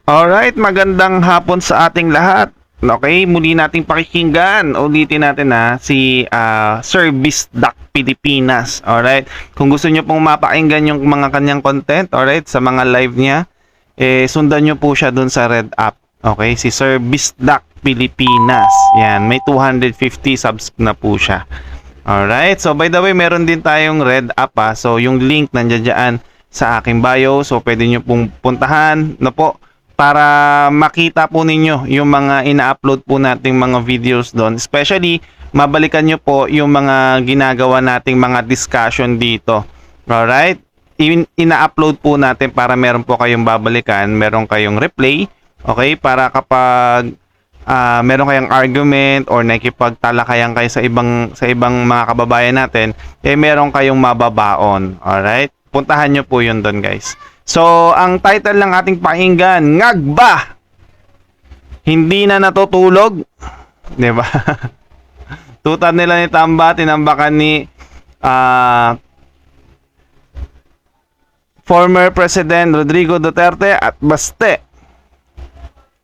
Alright, magandang hapon sa ating lahat. Okay, muli nating pakikinggan. Ulitin natin si Sir Bisdak Pilipinas. Alright, kung gusto nyo pong mapakinggan yung mga kanyang content, alright, sa mga live niya, sundan nyo po siya dun sa Red App. Okay, si Sir Bisdak Pilipinas. Yan, may 250 subs na po siya. Alright, so by the way, meron din tayong Red App So yung link nandiyan dyan sa aking bio. So pwede nyo pong puntahan na po para makita po ninyo yung mga ina-upload po nating mga videos doon. Especially, mabalikan nyo po yung mga ginagawa nating mga discussion dito. Alright? Ina-upload po natin para meron po kayong babalikan, meron kayong replay. Okay? Para kapag meron kayong argument or nakikipagtalakayan kayo sa ibang mga kababayan natin, meron kayong mababaon. Alright? Puntahan nyo po yun doon, guys. So, ang title ng ating pakinggan, Ngagba! Hindi na natutulog? Diba? Tutad nila ni Tamba, tinambakan ni former President Rodrigo Duterte at Baste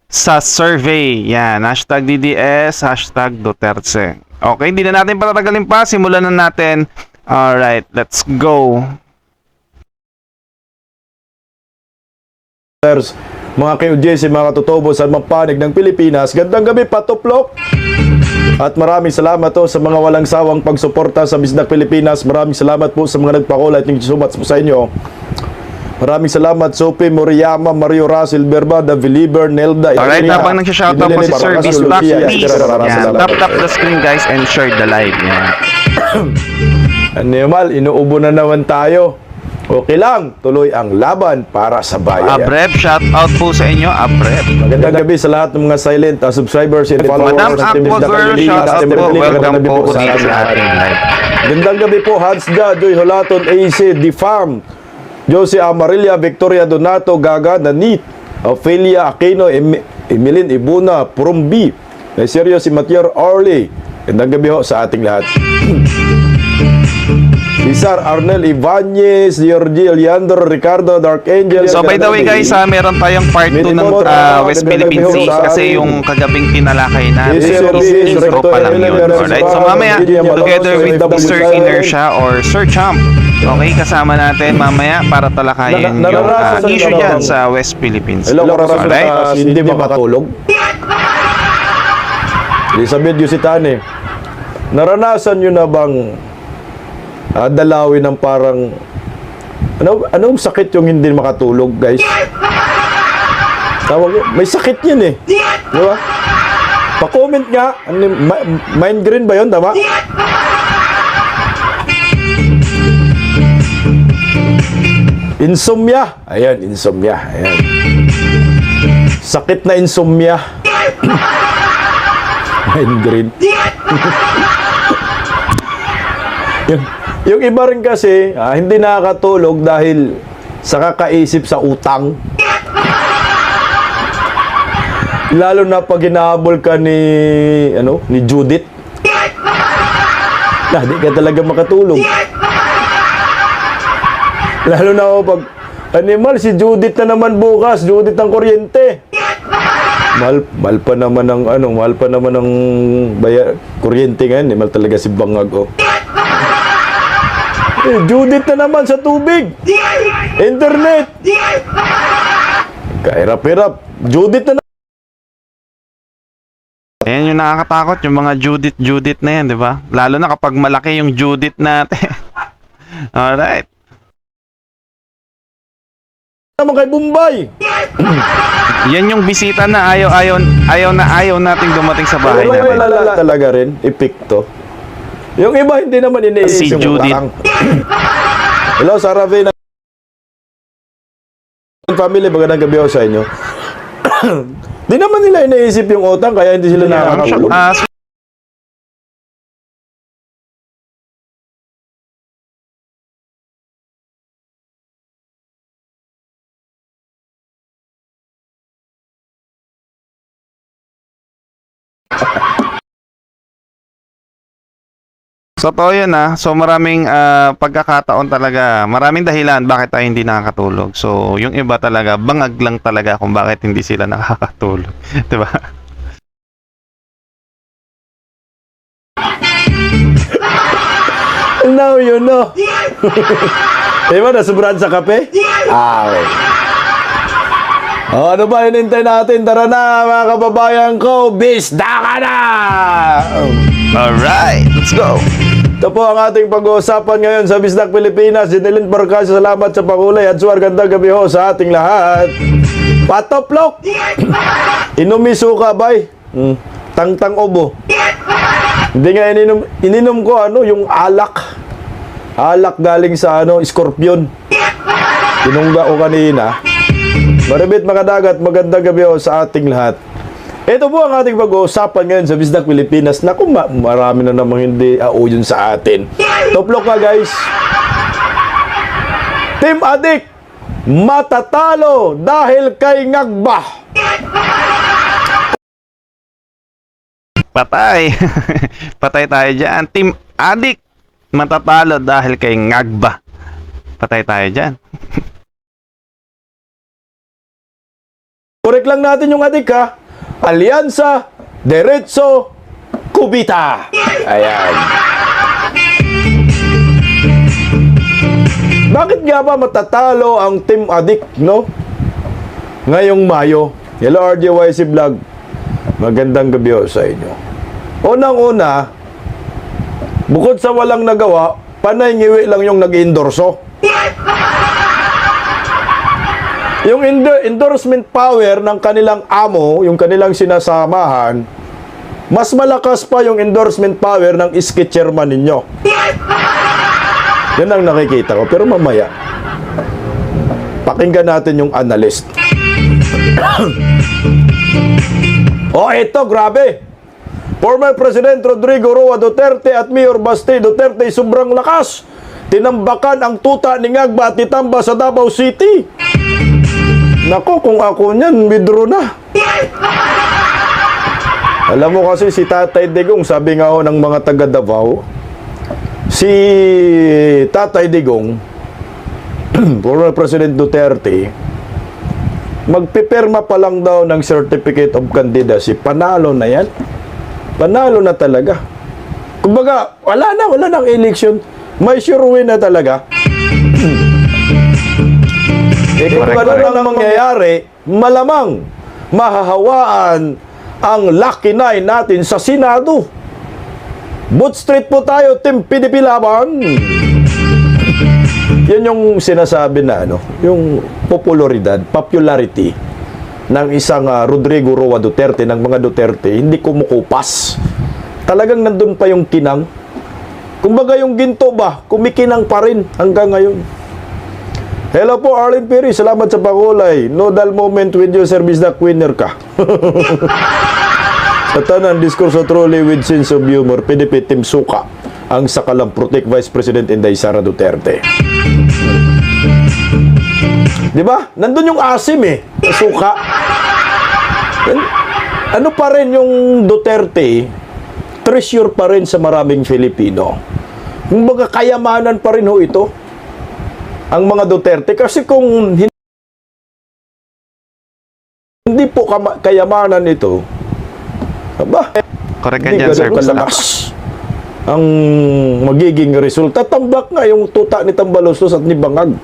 sa survey. Yan, hashtag DDS, hashtag Duterte. Okay, hindi na natin patatagalin pa. Simulan na natin. Alright, let's go. Mga KOJC, mga katutubo sa mga panig ng Pilipinas, gandang gabi patuplok at maraming salamat sa mga walang sawang pagsuporta sa Bisdak Pilipinas. Maraming salamat po sa mga nagpakulay. Thank you so much po sa inyo. Maraming salamat Sophie Moriyama, Mario Russell Berba, The Believer, Nelda. Alright, habang nagsha-shoutout po si Sir Bisdak, please tap the screen guys and share the live. Animal, inuubo na naman tayo. Okay lang, tuloy ang laban para sa bayan. Abrep, shout out po sa inyo, Abrep. Magandang gabi sa lahat ng mga silent subscribers and followers. Madam Aqua Girl, shout out po. Welcome po dito sa ating live. Magandang gabi po, Hansda, Joy Holaton, AC, The Farm, Josie Amarilla, Victoria Donato, Gaga, Nanit, Ophelia Aquino, Emilin Ibuna, Purumbi, Seryo si Matier Orly. Magandang gabi ho sa ating lahat. Lizar, Arnel, Ibanez, Georgie, Leandro, Ricardo, Dark Angel. So by the way guys, meron tayong part 2 ng West Philippine Sea kasi yung kagabing tinalakay natin is intro pa lang yun. Alright, so mamaya together with Sir Inertia or Sir Champ, okay, kasama natin mamaya para talakayin yung issue dyan sa West Philippines. Alright? Hindi makatulog. Elizabeth Yusitane, naranasan nyo na bang dalawin ng parang anong sakit yung hindi makatulog, guys? Tawag, may sakit yan di ba? Pa-comment nga, migraine ba yun, tama? Insomnia. Ayan, insomnia. Ayan. Sakit na insomnia. Migraine. Yung iba rin kasi, hindi nakakatulog dahil sa kakaisip sa utang. Lalo na pag hinahabol ka ni Judith. Di ka talaga makatulog. Lalo na pag, animal, si Judith na naman bukas, Judith ng kuryente. Mahal pa naman ng kuryente ngayon. Mahal talaga si Bangag, Judith na naman sa tubig. Internet. Kahirap-hirap. Judith na naman. Ayan yung nakakatakot, yung mga Judith na yan, di ba? Lalo na kapag malaki yung Judith natin. Alright. Naman kay Bombay. Yan yung bisita na ayaw nating dumating sa bahay natin. Malala talaga rin. Epekto. Yung iba hindi naman iniisip Si Judith. Hello, Sarah Vena. Family, magandang gabi sa inyo. Di naman nila iniisip yung utang, kaya hindi sila nakakatulog. Totoo yun So maraming pagkakataon talaga, maraming dahilan bakit tayo hindi nakakatulog. So yung iba talaga, bangag lang talaga kung bakit hindi sila nakakatulog. 'Di ba? Now you know. Diba, nasubrahan sa kape? Okay. Ano ba hinintay natin? Tara na, mga kababayan ko. Bisda ka na! Alright, let's go! Ito po ang ating pag-uusapan ngayon sa Bisdak Pilipinas. Jeneline Barcasio, salamat sa pakulay at suwar gandang gabi ho sa ating lahat. Patoplok! Inumiso ka, bay? Tangtang obo. Hindi nga ininom ko yung alak. Alak galing sa Scorpion. Tinungga ko kanina. Maribit makadagat, magandang gabi ho sa ating lahat. Ito po ang ating pag-uusapan ngayon sa Bisdak Pilipinas. Naku, marami na namang hindi yun sa atin. Toplok ka, guys. Team Adik, matatalo dahil kay Ngagba. Patay! Patay tayo dyan. Team Adik, matatalo dahil kay Ngagba. Patay tayo dyan. Correct lang natin yung Adik, ha? Alyansa, Derecho, Kubita. Ayan. Bakit nga ba matatalo ang Team Adik, no? Ngayong Mayo. Hello, RJYC Vlog. Magandang gabi ho sa inyo. Unang-una, bukod sa walang nagawa, panay ngiwi lang yung nag-endorso. Yung endorsement power ng kanilang amo, yung kanilang sinasamahan, mas malakas pa yung endorsement power ng iski chairman ninyo. Yan ang nakikita ko. Pero mamaya, pakinggan natin yung analyst. Ito, grabe. Former President Rodrigo Roa Duterte at Mayor Basti Duterte sobrang lakas. Tinambakan ang tuta ni Ngagba at itamba sa Davao City. Nako, kung ako niyan, withdraw na. Alam mo kasi si Tatay Digong, sabi nga ho ng mga taga Davao, si Tatay Digong, former President Duterte, magpipirma pa lang daw ng Certificate of Candidacy. Panalo na yan. Panalo na talaga. Kumbaga, wala nang election. May sure win na talaga. Kung gano'n ang mangyayari, malamang mahahawaan ang Lucky Nine natin sa Senado. Boot Street po tayo, Team PDP Laban. Yan yung sinasabi na yung popularity ng isang Rodrigo Roa Duterte, ng mga Duterte, hindi kumukupas. Talagang nandun pa yung kinang. Kumbaga yung ginto ba, kumikinang pa rin hanggang ngayon. Hello po, Arlene Perry. Salamat sa pakulay. Nodal moment with you, Sir Bisdak. Winner ka. Sa tanan, diskurso truly with sense of humor. PDP Team Suka. Ang sakalang protect Vice President Inday Sara Duterte. Diba? Nandun yung asim Suka. Ano pa rin yung Duterte? Treasure pa rin sa maraming Filipino. Kumbaga kayamanan pa rin ho ito. Ang mga Duterte, kasi kung hindi po kayamanan ito, Correct ka dyan, Sir Bisdak. Ang magiging resulta, tambak nga yung tuta ni Tambaloslos at ni Bangag.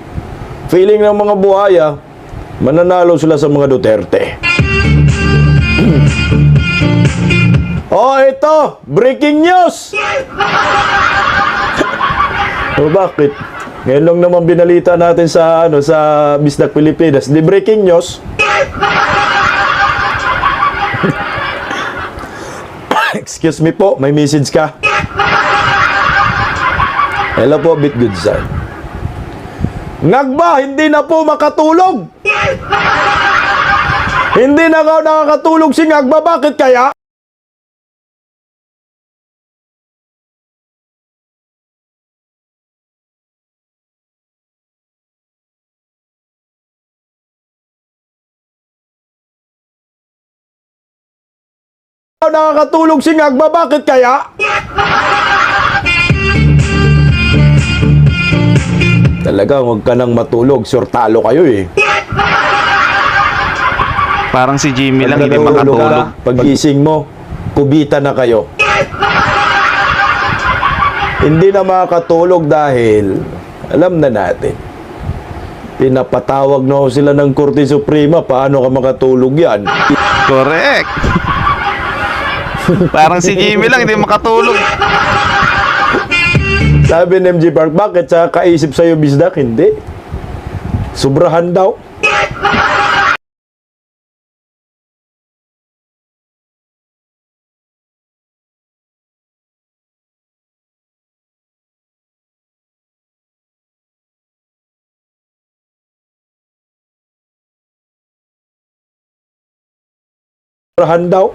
Feeling ng mga buhaya, mananalo sila sa mga Duterte. Ito, breaking news! Bakit? Ngayon lang naman binalita natin sa Bisdak Pilipinas. Di breaking news. Excuse me po, may message ka. Hello po, Bit Good Side. Ngagba, hindi na po makatulog. Hindi na nakakatulog si Ngagba. Bakit kaya? Nakakatulog si Ngagba, bakit kaya? Talaga, huwag ka nang matulog. Sure, talo kayo eh. Parang si Jimmy lang hindi Pag natulog makatulog. ka, pagising mo, kubita na kayo. Hindi na makakatulog dahil alam na natin. Pinapatawag na sila ng Korte Suprema. Paano ka makatulog yan? Correct. Parang si Jimmy lang hindi makatulog. Sabi ni MG Park, bakit sa kaisip sa'yo, Bisdak? Hindi. Sobrahan daw. Sobrahan daw.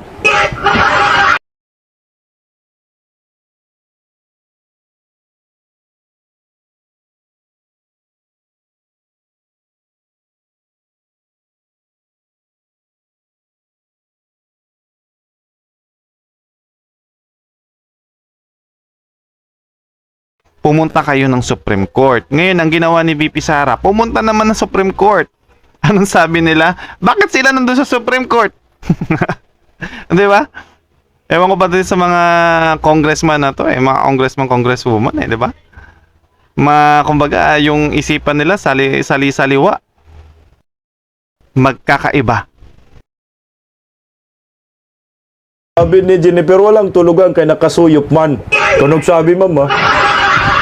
Pumunta kayo ng Supreme Court. Ngayon, ang ginawa ni VP Sara, pumunta naman ng Supreme Court. Anong sabi nila? Bakit sila nandun sa Supreme Court? Di ba? Ewan ko ba din sa mga congressman na to eh, mga congressman, congresswoman eh, di ba? Kumbaga, yung isipan nila sali-saliwa. Magkakaiba. Sabi ni Jennifer, walang tulugan kay nakasuyop man. Tunog sabi, mama.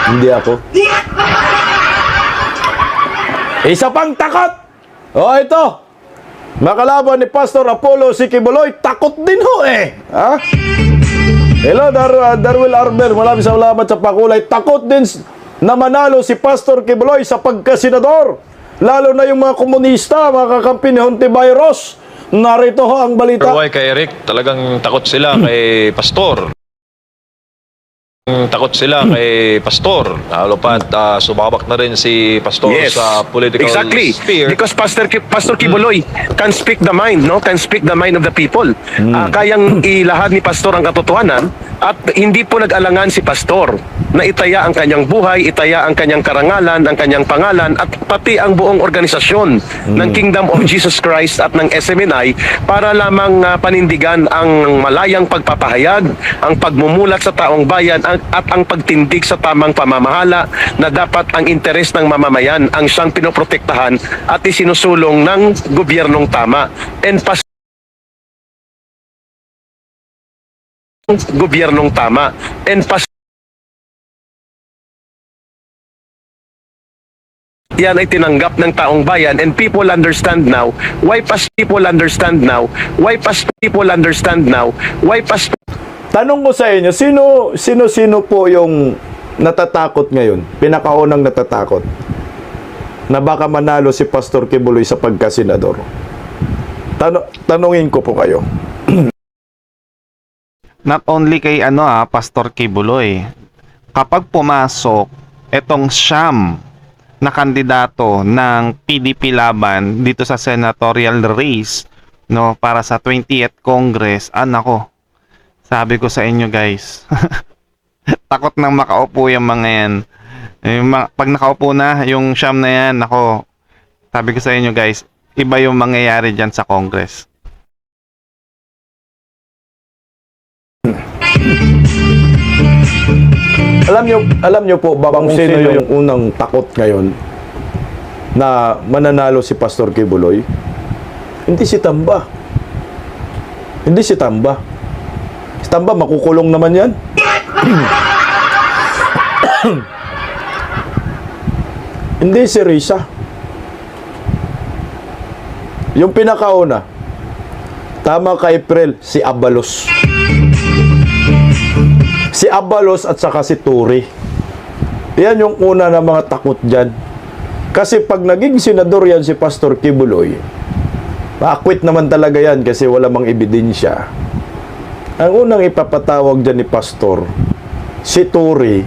Hindi ako. Isa pang takot! O, ito. Makalaban ni Pastor Apollo si Kibuloy, takot din ho eh. Ha? Hello, Darwin Arber. Maraming salamat sa pakulay. Takot din na manalo si Pastor Kibuloy sa pagkasenador. Lalo na yung mga komunista, mga kakampi ni Hontiveros. Narito ho ang balita. Pero why kay Eric, talagang takot sila kay Pastor. Takot sila kay Pastor. Lalo pat sumabak na rin si Pastor sa political sphere. Because Pastor Kibuloy can speak the mind, no? Can speak the mind of the people. Kayang ilahad ni Pastor ang katotohanan at hindi po nag-alangan si Pastor na itaya ang kanyang buhay, itaya ang kanyang karangalan, ang kanyang pangalan at pati ang buong organisasyon ng Kingdom of Jesus Christ at ng SMNI para lamang panindigan ang malayang pagpapahayag, ang pagmumulat sa taong bayan at ang pagtindig sa tamang pamamahala na dapat ang interes ng mamamayan ang siyang pinoprotektahan at isinusulong ng gobyernong tama. And gobyernong tama. And yan ay tinanggap ng taong bayan and people understand now why Tanong ko sa inyo, sino po yung natatakot ngayon? Pinakaunang natatakot na baka manalo si Pastor Kibuloy sa pagkasenador. Tanungin ko po kayo. Not only kay Pastor Kibuloy. Kapag pumasok etong siyam na kandidato ng PDP laban dito sa senatorial race, no, para sa 20th Congress, nako. Sabi ko sa inyo, guys. Takot nang makaupo yung mga yan. Pag nakaupo na yung siyam na yan, nako. Sabi ko sa inyo, guys, iba yung mangyayari dyan sa Congress. Alam nyo po ba kung sino yung unang takot ngayon na mananalo si Pastor Kibuloy? Hindi si Tamba. Hindi si Tamba. Si Tamba makukulong naman yan. Hindi si Risa. Yung pinakauna, tama ka April, si Abalos. Si Abalos at saka si Turi. Yan yung una na mga takot dyan. Kasi pag naging senador yan si Pastor Kibuloy, ma-acquit naman talaga yan kasi wala mang ebidensya. Ang unang ipapatawag dyan ni Pastor, si Turi,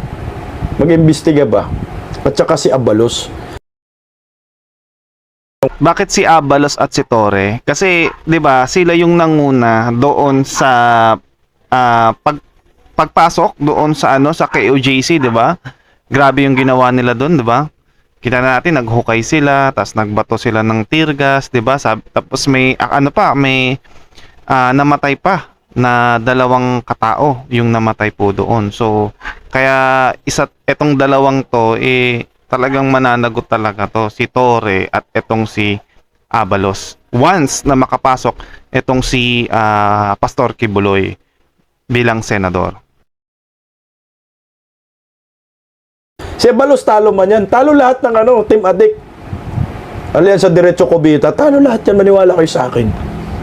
mag-imbestiga ba? At saka si Abalos. Bakit si Abalos at si Torre? Kasi, 'di ba, sila yung nanguna doon sa pagpasok doon sa sa KOJC, 'di ba? Grabe yung ginawa nila doon, 'di ba? kita natin naghukay sila, tapos nagbato sila ng tear gas, 'di ba? Tapos may may namatay pa na 2 katao yung namatay po doon. So kaya etong 2 to talagang mananagot talaga to, si Torre at etong si Abalos. Once na makapasok etong si Pastor Kibuloy bilang senador. Si Abalos talo man yan. Talo lahat ng Team Adik. Alyansa Diretso Cubita. Talo lahat yan. Maniwala kayo sa akin.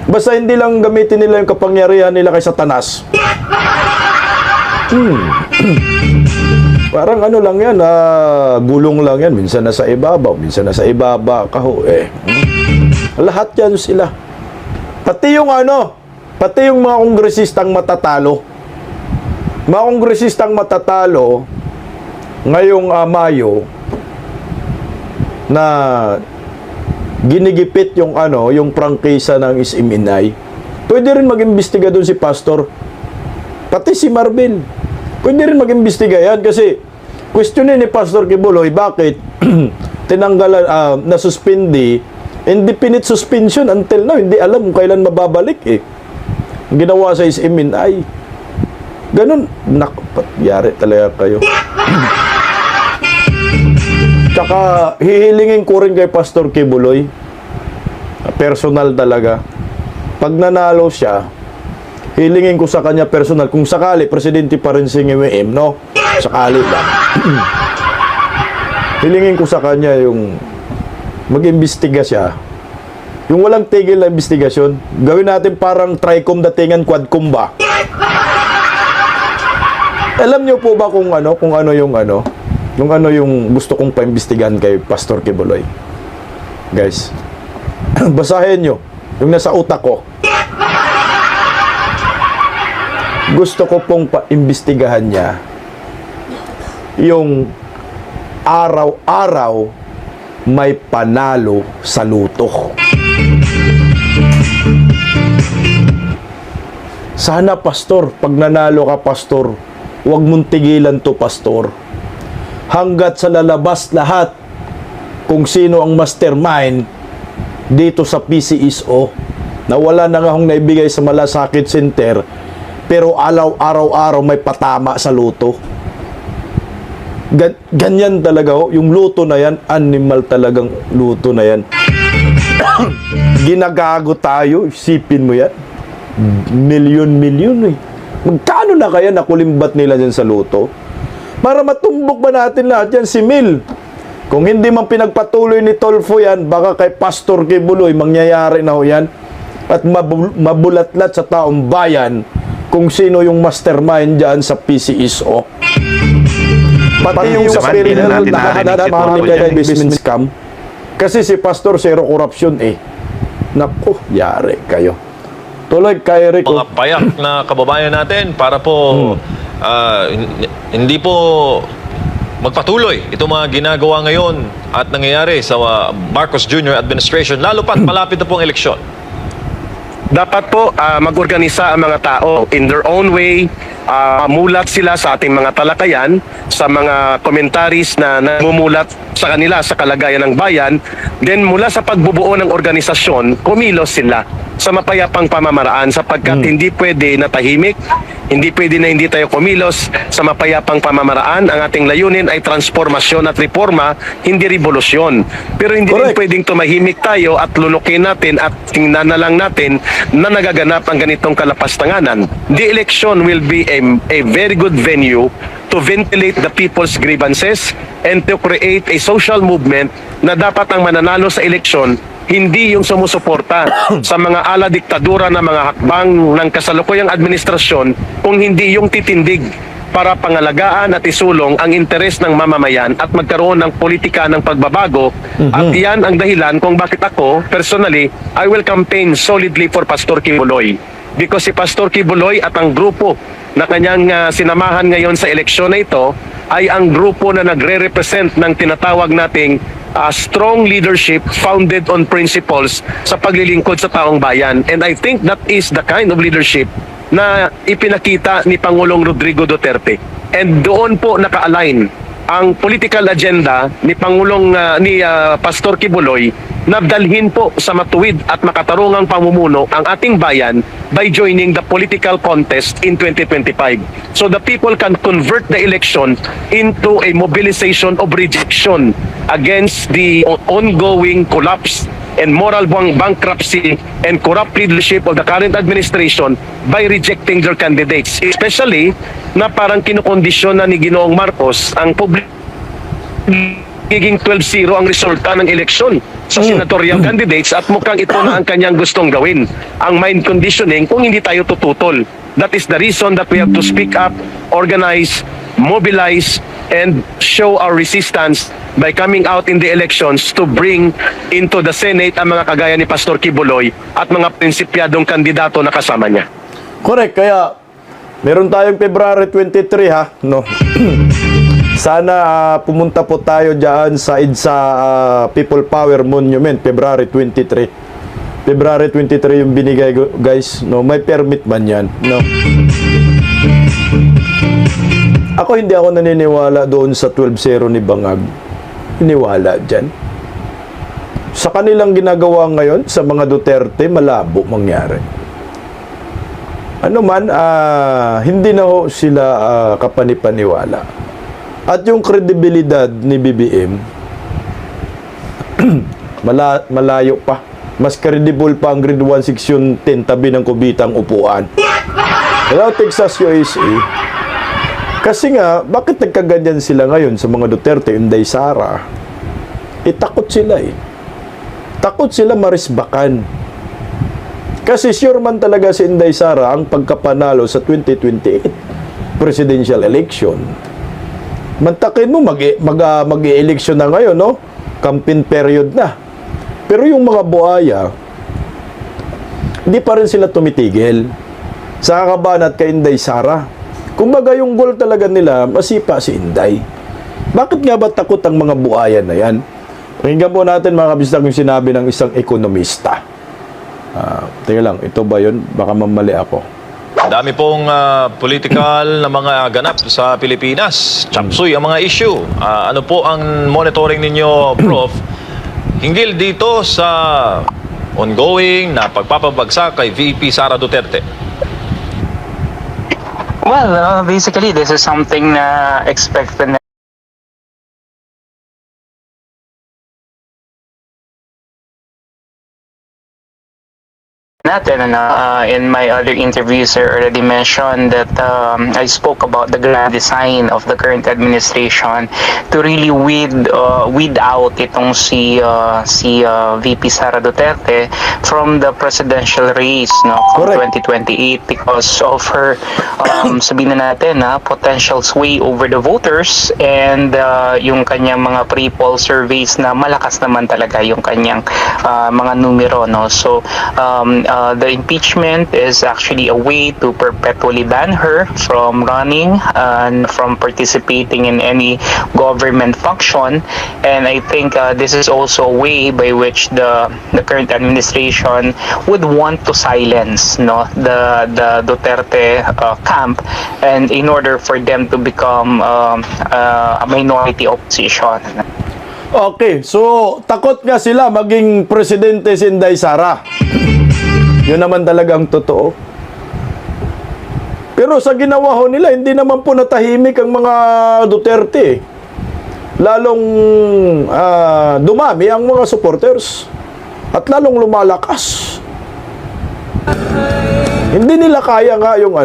Basta hindi lang gamitin nila yung kapangyarihan nila kay Satanas. Parang lang yan. Gulong lang yan. Minsan nasa ibabaw. Minsan nasa ibaba. Lahat yan sila. Pati yung pati yung mga kongresistang matatalo. Mga kongresistang matatalo ngayong Mayo na ginigipit yung yung prangkisa ng SMNI, pwede rin mag-imbestiga doon si Pastor, pati si Marvel. Pwede rin mag-imbestiga yan kasi questionin ni Pastor Kibuloy bakit tinanggalan, nasuspindi, indefinite suspension until now, hindi alam kung kailan mababalik ginawa sa SMNI. Ganun, yari talaga kayo. Tsaka hihilingin ko rin kay Pastor Kibuloy, personal talaga, pag nanalo siya, hilingin ko sa kanya personal, kung sakali presidente pa rin si NGM, no? Sakali lang. Hilingin ko sa kanya yung mag-imbestiga siya, yung walang tigil na investigasyon. Gawin natin parang TRICOM datingan, quadcom ba? Alam niyo po ba kung yung gusto kong paimbestigahan kay Pastor Kibuloy? Guys, basahin nyo yung nasa utak ko. Gusto ko pong paimbestigahan niya yung araw-araw may panalo sa luto. Sana, Pastor, pag nanalo ka, Pastor, huwag mong tigilan to, Pastor. Hanggat sa lalabas lahat kung sino ang mastermind dito sa PCSO, na wala na nga akong naibigay sa Malasakit Center, pero araw-araw may patama sa luto. Ganyan talaga, yung luto na yan, animal talagang luto na yan. Ginagago tayo, isipin mo yan. Milyon-milyon Magkano na kaya nakulimbat nila dyan sa luto? Para matumbok ba natin lahat yan, si Mil? Kung hindi man pinagpatuloy ni Tolfo yan, baka kay Pastor Kibuloy mangyayari na ho yan. At mabulatlat sa taong bayan kung sino yung mastermind dyan sa PCSO. Pati yung sa criminal na mga business scam. Kasi si Pastor zero corruption Naku, yari kayo. Tuloy kay Rico. Mga payak na kababayan natin para po hindi po magpatuloy itong mga ginagawa ngayon at nangyayari sa Marcos Jr. administration, lalo pat malapit na pong eleksyon. Dapat po mag-organisa ang mga tao in their own way, mulat sila sa ating mga talakayan, sa mga commentaries na namumulat sa kanila sa kalagayan ng bayan. Then mula sa pagbubuo ng organisasyon, kumilos sila sa mapayapang pamamaraan sapagkat hindi pwede na tahimik, hindi pwede na hindi tayo kumilos sa mapayapang pamamaraan. Ang ating layunin ay transformasyon at reforma, hindi revolusyon. Pero hindi rin pwedeng tumahimik tayo at lunukin natin at tingnan na lang natin na nagaganap ang ganitong kalapastanganan. The election will be a very good venue to ventilate the people's grievances and to create a social movement na dapat ang mananalo sa eleksyon hindi yung sumusuporta sa mga ala diktadura na mga hakbang ng kasalukuyang administrasyon, kung hindi yung titindig para pangalagaan at isulong ang interes ng mamamayan at magkaroon ng politika ng pagbabago. At yan ang dahilan kung bakit ako, personally, I will campaign solidly for Pastor Kibuloy. Because si Pastor Kibuloy at ang grupo na kanyang sinamahan ngayon sa eleksyon na ito ay ang grupo na nagre-represent ng tinatawag nating strong leadership founded on principles sa paglilingkod sa taong bayan. And I think that is the kind of leadership na ipinakita ni Pangulong Rodrigo Duterte. And doon po naka-align ang political agenda ni Pangulong Pastor Kibuloy na dalhin po sa matuwid at makatarungang pamumuno ang ating bayan by joining the political contest in 2025. So the people can convert the election into a mobilization of rejection against the ongoing collapse and moral bankruptcy and corrupt leadership of the current administration by rejecting their candidates. Especially na parang kinukondisyon na ni Ginoong Marcos ang public giging 12-0 ang resulta ng eleksyon sa senatorial candidates at mukhang ito na ang kanyang gustong gawin. Ang mind conditioning kung hindi tayo tututol. That is the reason that we have to speak up, organize, mobilize, and show our resistance by coming out in the elections to bring into the Senate ang mga kagaya ni Pastor Kibuloy at mga prinsipyadong kandidato na kasama niya. Correct, kaya meron tayong February 23 ha, no? Sana pumunta po tayo diyan sa EDSA People Power Monument, February 23. February 23 yung binigay guys, no? May permit man yan, no? Hindi ako naniniwala doon sa 12-0 ni Bangag. Iniwala dyan. Sa kanilang ginagawa ngayon, sa mga Duterte, malabo mangyari. Ano man, hindi na ho sila kapanipaniwala. At yung kredibilidad ni BBM, malayo pa. Mas credible pa ang grade 1 section 10 tabi ng kubitang upuan. Hello, Texas, USA. Kasi nga, bakit nagkaganyan sila ngayon sa mga Duterte, Inday Sara? Takot sila Takot sila marisbakan. Kasi sure man talaga si Inday Sara ang pagkapanalo sa 2028 presidential election. Mantakin mo, mag-e-election na ngayon, no? Campaign period na. Pero yung mga buhaya, hindi pa rin sila tumitigil sa kakabanat kay Inday Sara. Kumbaga yung goal talaga nila, masipa si Inday. Bakit nga ba takot ang mga buhayan na yan? Pakinggan po natin mga kabistak yung sinabi ng isang ekonomista. Tingnan lang, ito ba yun? Baka mamali ako. Dami pong political na mga ganap sa Pilipinas. Chapsuy ang mga issue. Ano po ang monitoring ninyo, Prof? Hinggil dito sa ongoing na pagpapabagsak kay VP Sara Duterte. Well, basically, this is something na expected natin. In my other interviews, I already mentioned that I spoke about the grand design of the current administration to really weed out itong si VP Sara Duterte from the presidential race, no, from 2028 because of her sabihin na natin potential sway over the voters and yung kanyang mga pre-poll surveys na malakas naman talaga yung kanyang mga numero, no. So the impeachment is actually a way to perpetually ban her from running and from participating in any government function. And I think this is also a way by which the current administration would want to silence, no, the Duterte camp, and in order for them to become a minority opposition. Okay, so takot nga sila maging presidente si Inday Sara. Yun naman talagang totoo. Pero sa ginawa ho nila, hindi naman po natahimik ang mga Duterte. Lalong dumami ang mga supporters at lalong lumalakas. Hindi nila kaya nga yung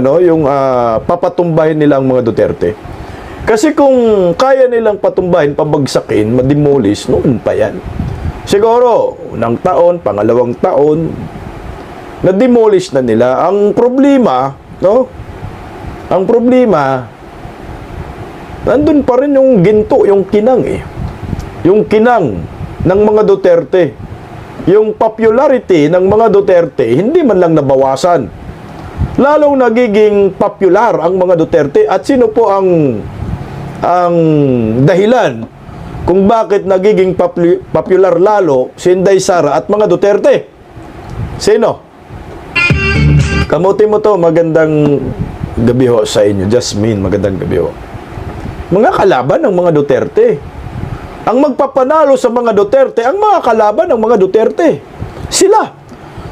papatumbahin nila ang mga Duterte. Kasi kung kaya nilang patumbahin, pabagsakin, mademolish, noon pa yan. Siguro, unang taon, pangalawang taon, na-demolish na nila. Ang problema, no? Ang problema, nandun pa rin yung ginto, yung kinang Yung kinang ng mga Duterte. Yung popularity ng mga Duterte, hindi man lang nabawasan. Lalong nagiging popular ang mga Duterte. At sino po ang dahilan kung bakit nagiging popular lalo si Inday Sara at mga Duterte? Sino? Kamuti mo to, magandang gabi ho sa inyo. Jasmine, magandang gabi ho. Mga kalaban ng mga Duterte. Ang magpapanalo sa mga Duterte, ang mga kalaban ng mga Duterte. Sila.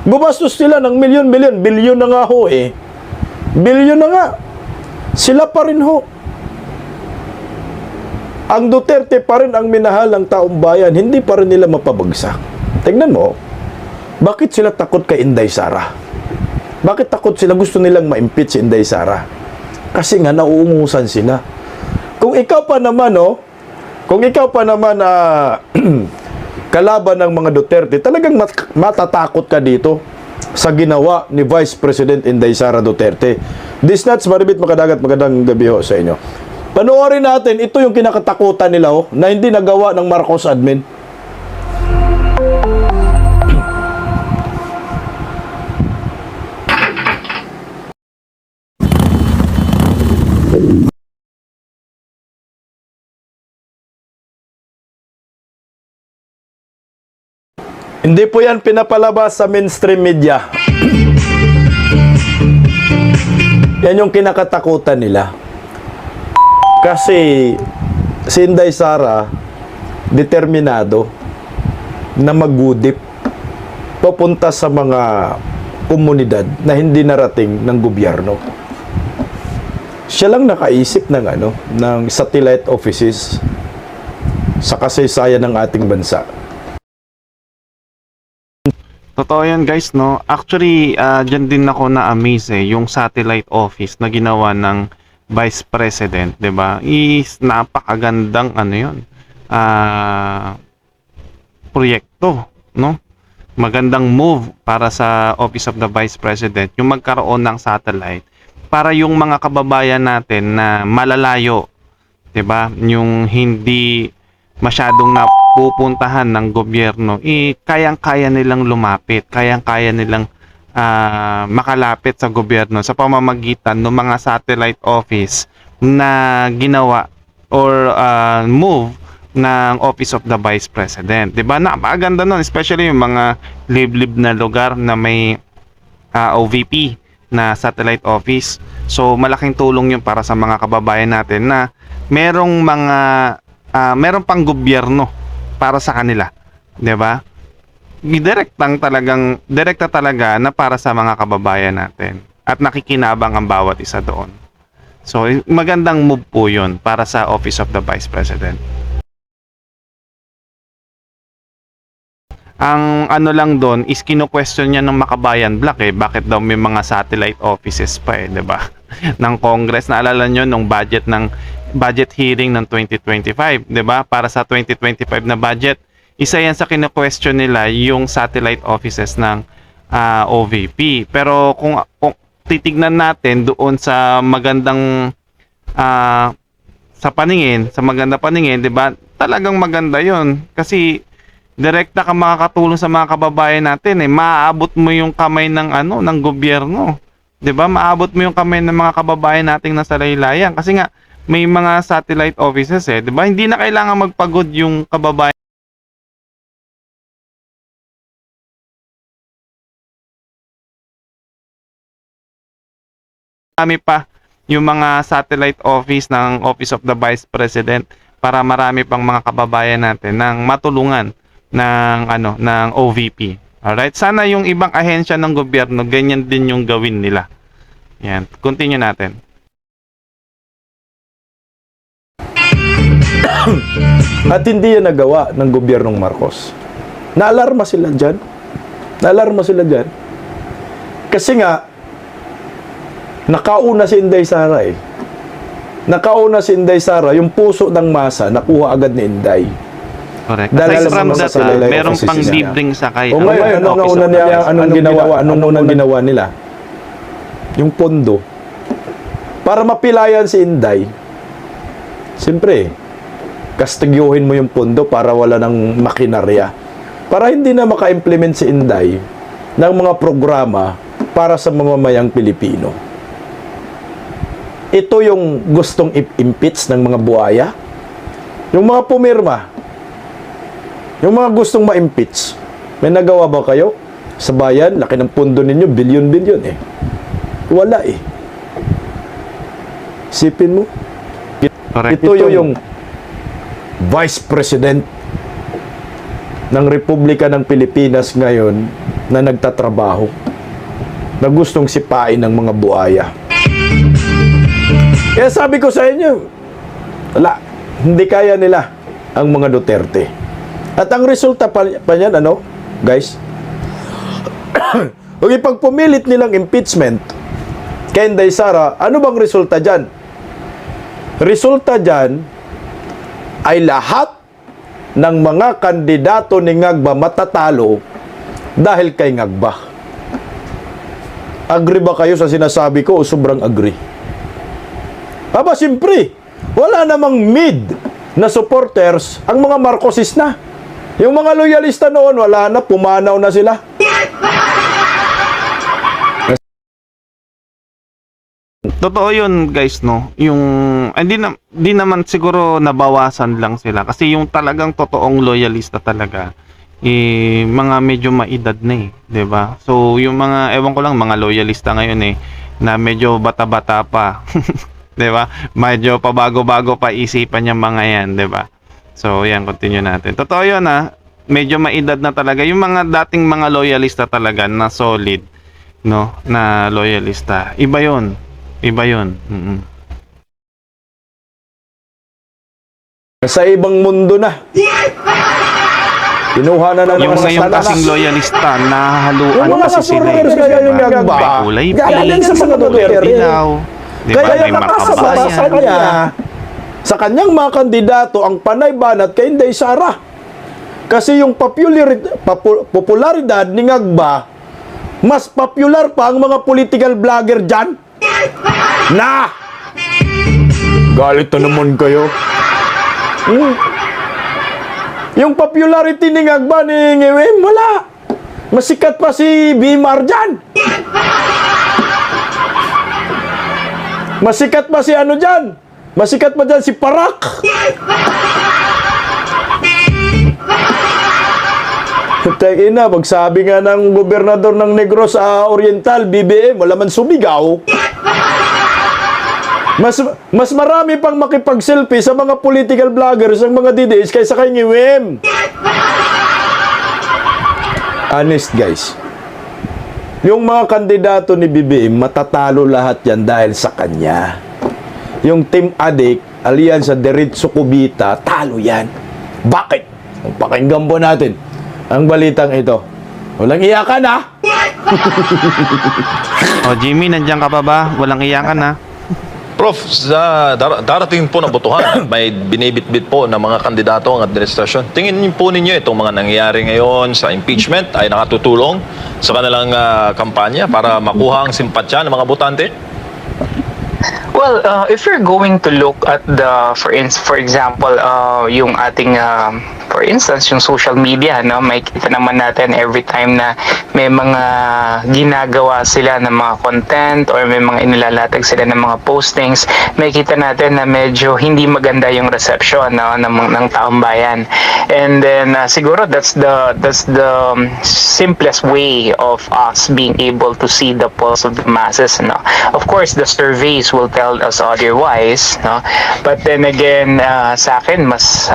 Gumastos sila ng milyon-milyon. Bilyon na nga ho eh. Bilyon na nga. Sila pa rin ho. Ang Duterte pa rin ang minahal ng taong bayan. Hindi pa rin nila mapabagsak. Tingnan mo, bakit sila takot kay Inday Sara? Bakit takot sila? Gusto nilang ma-impeach si Inday Sara. Kasi nga, nauungusan sila. Kung ikaw pa naman, kalaban ng mga Duterte, talagang matatakot ka dito sa ginawa ni Vice President Inday Sara Duterte. This nuts, Maribit Makadagat, magandang gabi ho sa inyo. Panoorin natin, ito yung kinakatakutan nila na hindi nagawa ng Marcos admin. Hindi po yan pinapalabas sa mainstream media. Yan yung kinakatakutan nila. Kasi si Inday Sara determinado na magudip papunta sa mga komunidad na hindi narating ng gobyerno. Siya lang nakaisip ng satellite offices sa kasaysayan ng ating bansa. Totoo yan guys, no? Actually, dyan din ako na-amaze yung satellite office na ginawa ng Vice President, 'di ba? Is napakagandang proyekto, no? Magandang move para sa Office of the Vice President yung magkaroon ng satellite para yung mga kababayan natin na malalayo, 'di ba? Yung hindi masyadong napupuntahan ng gobyerno, kayang-kaya nilang lumapit, kayang-kaya nilang makalapit sa gobyerno sa pamamagitan ng mga satellite office na ginawa or move ng Office of the Vice President. 'Di ba? Napakaganda nun, especially yung mga liblib na lugar na may OVP na satellite office. So malaking tulong yun para sa mga kababayan natin na meron pang gobyerno para sa kanila, 'di ba? Direkta talaga na para sa mga kababayan natin at nakikinabang ang bawat isa doon. So magandang move po 'yun para sa Office of the Vice President. Ang lang doon is kino-question niya ng Makabayan Black bakit daw may mga satellite offices pa 'di ba? Ng Congress. Naalala niyo nung budget hearing ng 2025, 'di ba? Para sa 2025 na budget, isa yan sa kino-question nila yung satellite offices ng OVP. Pero kung titignan natin doon sa magandang sa maganda paningin, 'di ba? Talagang maganda 'yon kasi direkta ka makakatulong sa mga kababayan natin Maaabot mo yung kamay ng gobyerno. 'Di ba? Maabot mo yung kamay ng mga kababayan nating nasa laylayan kasi nga may mga satellite offices 'di ba? Hindi na kailangan magpagod yung kababayan. Marami pa yung mga satellite office ng Office of the Vice President para marami pang mga kababayan natin nang matulungan ng OVP. Alright? Sana yung ibang ahensya ng gobyerno ganyan din yung gawin nila. Yan, continue natin. At hindi yan nagawa ng gobyernong Marcos. Naalarma sila dyan. Kasi nga, nakauna si Inday Sara Nakauna si Inday Sara, yung puso ng masa, nakuha agad ni Inday. Correct. Dahil Aside from sa that, satellite meron offices pang niya. libreng sakay. O ngayon, anong unang ginawa nila? Yung pondo. Para mapilayan si Inday, siyempre, kastigyuhin mo yung pondo para wala ng makinarya. Para hindi na maka-implement si Inday ng mga programa para sa mamamayang Pilipino. Ito yung gustong impeach ng mga buhaya. Yung mga pumirma, yung mga gustong ma-impeach, may nagawa ba kayo? Sa bayan, laki ng pondo ninyo, bilyon-bilyon Wala Sipin mo. Correct. Ito yung Vice President ng Republika ng Pilipinas ngayon na nagtatrabaho, na gustong sipain ng mga buhaya. Kaya sabi ko sa inyo, wala, hindi kaya nila ang mga Duterte. At ang resulta pa niyan, ano, guys? Kung ipagpumilit nilang impeachment kay Inday Sara, ano bang resulta dyan? Resulta dyan ay lahat ng mga kandidato ni Ngagba matatalo dahil kay Ngagba. Agree ba kayo sa sinasabi ko o sobrang agree? Aba, siyempre, wala namang mid na supporters ang mga Marcosist na. Yung mga loyalista noon, wala na, pumanaw na sila. Totoo yun guys, no? Yung di naman siguro nabawasan lang sila kasi yung talagang totoong loyalista talaga mga medyo maedad na 'di ba? So yung mga ewan ko lang mga loyalista ngayon na medyo bata-bata pa. 'Di ba? Medyo pabago-bago pa isipan yung mga 'yan, 'di ba? So yan, continue natin. Totoo yun medyo maedad na talaga yung mga dating mga loyalista talaga na solid, no? Na loyalista. Iba 'yon. Iba yun. Sa ibang mundo na. Kinuha na ng Yung mga ngayon sasalanas. kasing loyalista, nahahaluan Yung mga kasi sila. kasurveyors kaya yung Diba? Ngagba, May kulay galing pink, sa mga Duterte. dilaw, diba? Kaya May nakasabasa makabayan. niya sa kanyang mga kandidato ang panay banat kay Inday Sara. Kasi yung popularidad ni Ngagba, mas popular pa ang mga political vlogger dyan. Na! Galit na naman kayo. Yung popularity ni Ngagba ni Ngewem, wala. Masikat pa si Bimar dyan. Masikat pa si ano dyan. Masikat pa dyan si Parak. Ina, magsabi nga ng gobernador ng Negros Oriental, BBM, wala man sumigaw. Mas marami pang makipag-selfie sa mga political vloggers ang mga DDS kaysa kay Ngiwem. Honest guys, yung mga kandidato ni BBM matatalo lahat yan dahil sa kanya. Yung Team Adik, Alyansa Diretso Cubita, talo yan. Bakit? Pakinggan po natin ang balitang ito. Walang iyakan O Jimmy, nandiyan ka pa ba? Walang iyakan Prof, sa darating po na botohan, may binibitbit po ng mga kandidato ang administrasyon. Tingin niyo po ninyo itong mga nangyayari ngayon sa impeachment ay nakatutulong sa kanilang kampanya para makuha ang simpatsya ng mga botante? Well, if you're going to look at for example, yung ating for instance, yung social media, no, may kita naman natin every time na may mga ginagawa sila ng mga content or may mga inilalatag sila ng mga postings, may kita natin na medyo hindi maganda yung reception, no, ng taong bayan. And then siguro that's the simplest way of us being able to see the pulse of the masses, no. Of course, the surveys will tell us otherwise, no. But then again, sa akin mas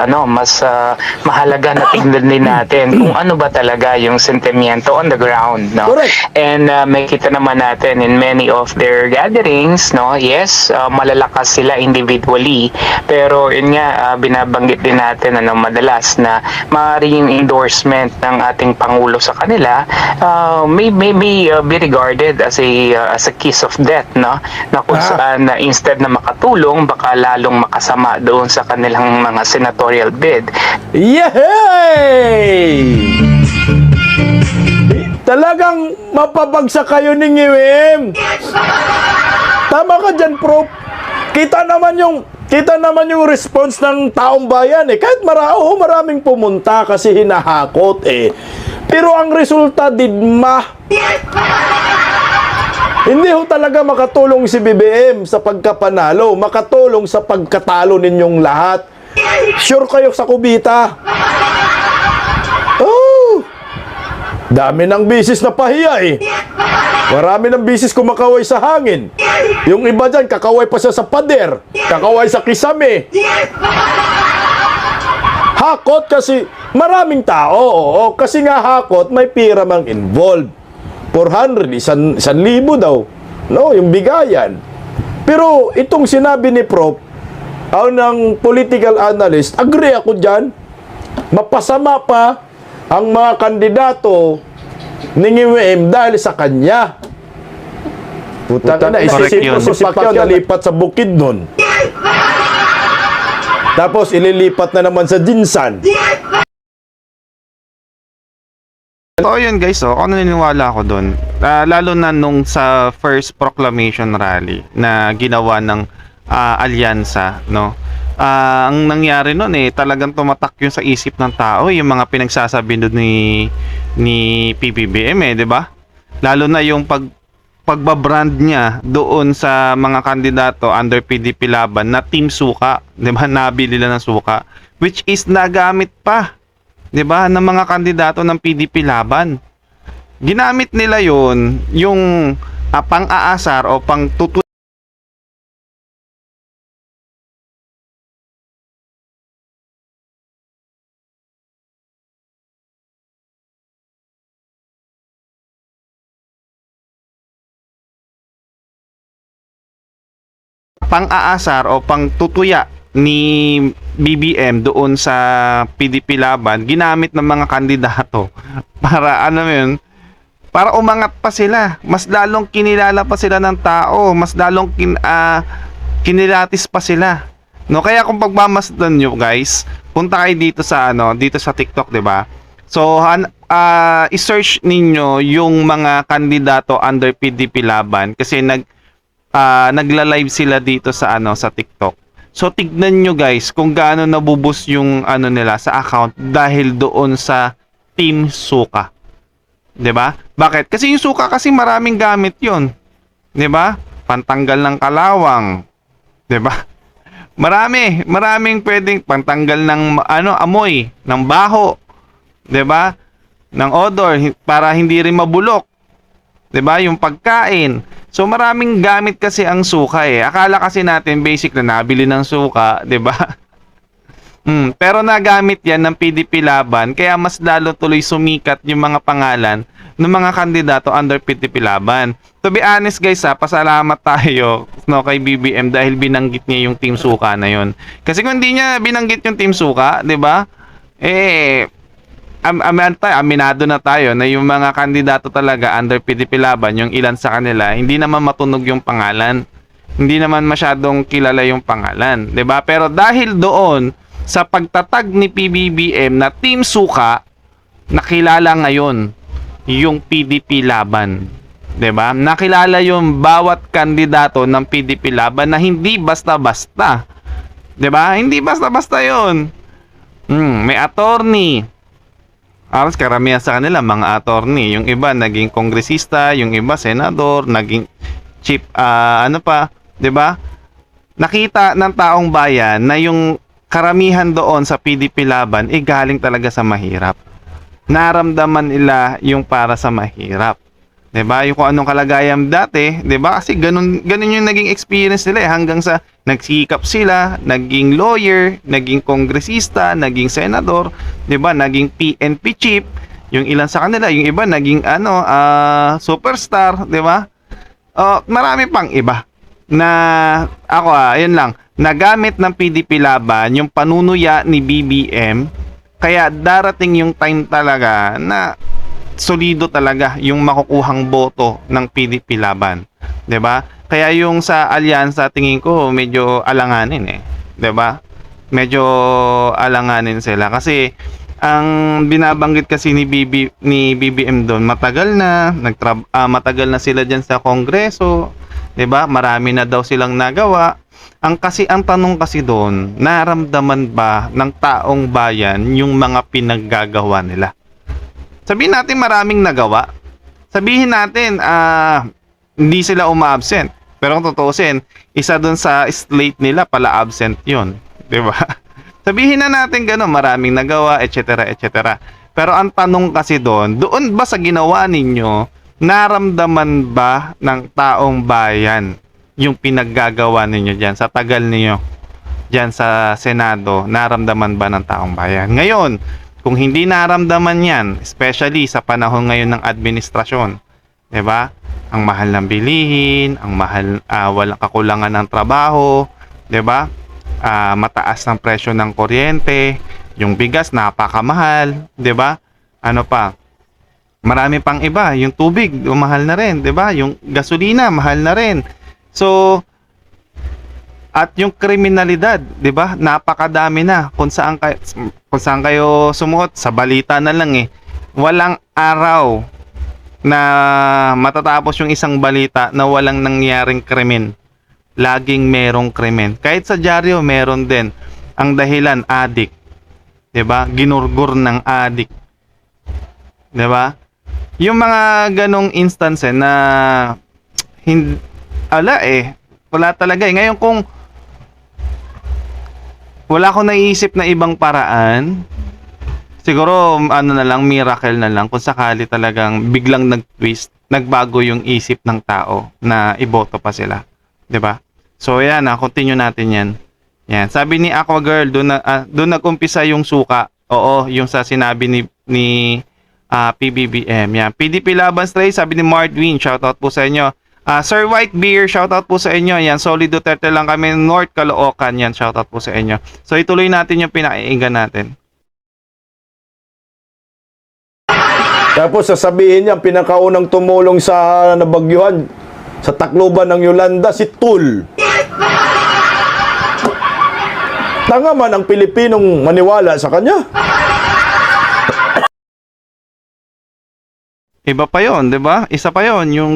mahalaga na tignan din natin kung ano ba talaga yung sentimiento on the ground, no. Correct. And may kita naman natin in many of their gatherings, no. Yes, malalakas sila individually, pero yun nga, binabanggit din natin madalas na maaaring endorsement ng ating pangulo sa kanila may be regarded as a kiss of death, no, na kung saan instead na makatulong, baka lalong makasama doon sa kanilang mga senatorial bid. Yehey! Talagang mapabagsak kayo ni Ngiwem. Tama ka dyan, Prof. Kita naman yung response ng taong bayan Kahit maraming pumunta kasi hinahakot Pero ang resulta didma. Hindi ho talaga makatulong si BBM sa pagkapanalo, makatulong sa pagkatalo ninyong lahat. Sure kayo sa kubita. Dami ng bisis na pahiya Marami ng bisis kumakaway sa hangin. Yung iba dyan, kakaway pa siya sa pader. Kakaway sa kisame. Hakot kasi maraming tao. Oo, kasi nga hakot, may pira mang involved. 400, 1,000 daw. No, yung bigayan. Pero itong sinabi ni Prof, ng political analyst, agree ako dyan. Mapasama pa ang mga kandidato ni Ngiwem dahil sa kanya. Putang na, Correct isisip yun. ko si Pacquiao nalipat sa bukid nun. Tapos ililipat na naman sa Jinsan. So yun guys, ako naniniwala ako doon. Lalo na nung sa first proclamation rally na ginawa ng alyansa, no? Ang nangyari noon talagang tumatak yun sa isip ng tao, yung mga pinagsasabi doon ni PBBM 'di ba? Lalo na yung pagbabrand niya doon sa mga kandidato under PDP Laban na Team Suka, 'di ba? Nabili nila ng suka, which is nagamit pa, 'di ba, ng mga kandidato ng PDP Laban. Ginamit nila 'yon yung pang-aasar o pang-tutu pang-aasar o pang-tutuya ni BBM doon sa PDP Laban, ginamit ng mga kandidato para ano yun, para umangat pa sila, mas lalong kinilala pa sila ng tao, mas lalong kinilatis pa sila, no? Kaya kung pagmamasdan nyo guys, punta kayo dito sa dito sa TikTok, 'di ba? So i-search ninyo yung mga kandidato under PDP Laban kasi nagla-live sila dito sa sa TikTok. So tignan nyo guys kung gaano nabubus yung nila sa account dahil doon sa Team Suka. 'Di ba? Bakit? Kasi yung suka kasi maraming gamit 'yon. 'Di ba? Pantanggal ng kalawang. 'Di ba? Maraming pwedeng pantanggal ng amoy, ng baho. 'Di ba? Ng odor para hindi rin mabulok. 'Di ba? Yung pagkain. So maraming gamit kasi ang suka Akala kasi natin basic na nabili ng suka, 'di ba? Pero nagamit 'yan ng PDP Laban kaya mas lalo tuloy sumikat yung mga pangalan ng mga kandidato under PDP Laban. To be honest guys, pasalamat tayo kay BBM dahil binanggit niya yung Team Suka na 'yon. Kasi kung hindi niya binanggit yung Team Suka, 'di ba? Aminado na tayo na yung mga kandidato talaga under PDP Laban, yung ilan sa kanila, hindi naman matunog yung pangalan. Hindi naman masyadong kilala yung pangalan, 'di ba? Pero dahil doon sa pagtatag ni PBBM na Team Suka, nakilala ngayon yung PDP Laban. 'Di ba? Nakilala yung bawat kandidato ng PDP Laban na hindi basta-basta. 'Di ba? Hindi basta-basta 'yon. May attorney. Aras karamihan sa kanila mga attorney, yung iba naging kongresista, yung iba senador, naging chief 'di ba? Nakita ng taong bayan na yung karamihan doon sa PDP Laban galing talaga sa mahirap. Naramdaman nila yung para sa mahirap. 'Di ba? Yung kung anong kalagayan dati, 'di ba? Kasi ganun yung naging experience nila hanggang sa nagsikap sila, naging lawyer, naging kongresista, naging senador, 'di ba? Naging PNP chief, yung ilan sa kanila, yung iba naging superstar, 'di ba? Marami pang iba na ako ayun lang, nagamit ng PDP Laban yung panunuya ni BBM, kaya darating yung time talaga na solido talaga yung makukuhang boto ng PDP Laban, 'di ba? Kaya yung sa alyansa tingin ko medyo alanganin 'di ba? Medyo alanganin sila kasi ang binabanggit kasi ni BBM doon, matagal na matagal na sila diyan sa Kongreso, 'di ba? Marami na daw silang nagawa. Ang tanong kasi doon, naramdaman ba ng taong bayan yung mga pinaggagawa nila? Sabihin natin maraming nagawa. Sabihin natin hindi sila uma-absent. Pero kung tutuusin, isa doon sa slate nila pala absent 'yon, 'di ba? Sabihin na natin gano'n, maraming nagawa, etc., etc. Pero ang tanong kasi doon ba sa ginawa ninyo naramdaman ba ng taong bayan yung pinaggagawa ninyo dyan sa tagal ninyo dyan sa Senado? Naramdaman ba ng taong bayan? Ngayon, kung hindi naramdaman yan, especially sa panahon ngayon ng administrasyon, 'di ba? Ang mahal ng bilihin, ang mahal, walang kakulangan ng trabaho, 'di ba? Mataas ng presyo ng kuryente, yung bigas napakamahal, 'di ba? Ano pa? Marami pang iba, yung tubig, mahal na rin, 'di ba? Yung gasolina, mahal na rin. So, at yung kriminalidad, 'di ba? Napakadami na. Kung saan kayo sumuot, sa balita na lang eh. Walang araw na matatapos yung isang balita na walang nangyaring krimen. Laging merong krimen. Kahit sa dyaryo meron din. Ang dahilan, adik. 'Di ba? Ginurgur ng adik. 'Di ba? Yung mga ganong instance na wala talaga eh. Ngayon kung wala akong naisip na ibang paraan, siguro ano na lang, miracle na lang kung sakali talagang biglang nag-twist, nagbago yung isip ng tao na iboto pa sila, 'di ba? So yan, continue natin 'yan. Yan, sabi ni Aqua Girl, doon nag-umpisa yung suka. Oo, yung sa sinabi ni PBBM. Yan, PDP Laban Stray, sabi ni Mardwin, shoutout po sa inyo. Sir White Beer, shoutout po sa inyo. Yan, Solid Duterte lang kami, North Caloocan. Yan, shoutout po sa inyo. So ituloy natin yung pinaiinggan natin. Tapos sasabihin niya, pinakaunang tumulong sa nabagyuhan sa Tacloban ng Yolanda, si Tul. Tanga man ang Pilipinong maniwala sa kanya. Iba pa yon, 'di ba? Isa pa yon, yung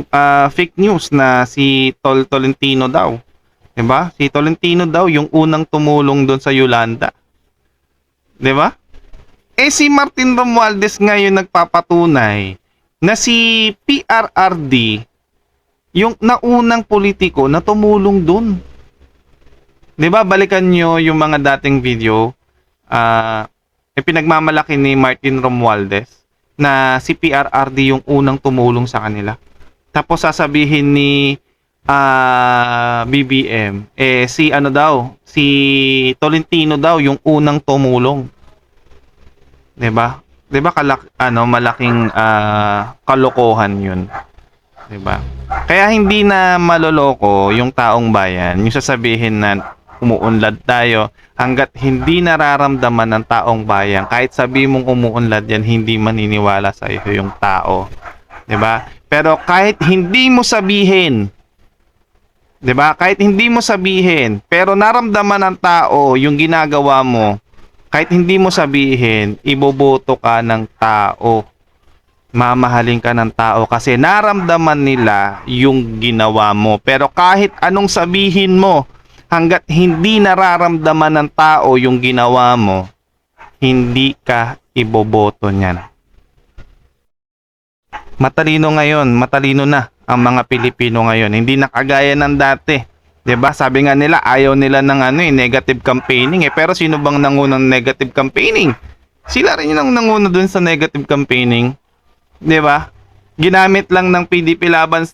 fake news na si Tolentino daw. 'Di ba? Si Tolentino daw yung unang tumulong doon sa Yolanda. 'Di ba? Si Martin Romualdez ngayon nagpapatunay na si PRRD yung naunang politiko na tumulong doon. 'Di ba? Balikan nyo yung mga dating video, pinagmamalaki ni Martin Romualdez na si PRRD yung unang tumulong sa kanila. Tapos sasabihin ni BBM, si Tolentino daw yung unang tumulong. 'Di ba? 'Di ba malaking kalokohan 'yun. 'Di ba? Kaya hindi na maloloko yung taong bayan, yung sasabihin na umuunlad tayo hanggat hindi nararamdaman ng taong bayan. Kahit sabi mong umuunlad yan, hindi maniniwala sa iyo yung tao. 'Di ba? Pero kahit hindi mo sabihin, 'di ba? Kahit hindi mo sabihin, pero naramdaman ng tao yung ginagawa mo, kahit hindi mo sabihin, iboboto ka ng tao. Mamahalin ka ng tao kasi naramdaman nila yung ginawa mo. Pero kahit anong sabihin mo, hanggat hindi nararamdaman ng tao yung ginawa mo, hindi ka iboboto niyan. Matalino ngayon, matalino na ang mga Pilipino ngayon. Hindi na kagaya ng dati. 'Di ba? Sabi nga nila, ayaw nila ng negative campaigning pero sino bang nangunang negative campaigning? Sila rin yung nanguna dun sa negative campaigning. 'Di ba? Ginamit lang ng PDP Laban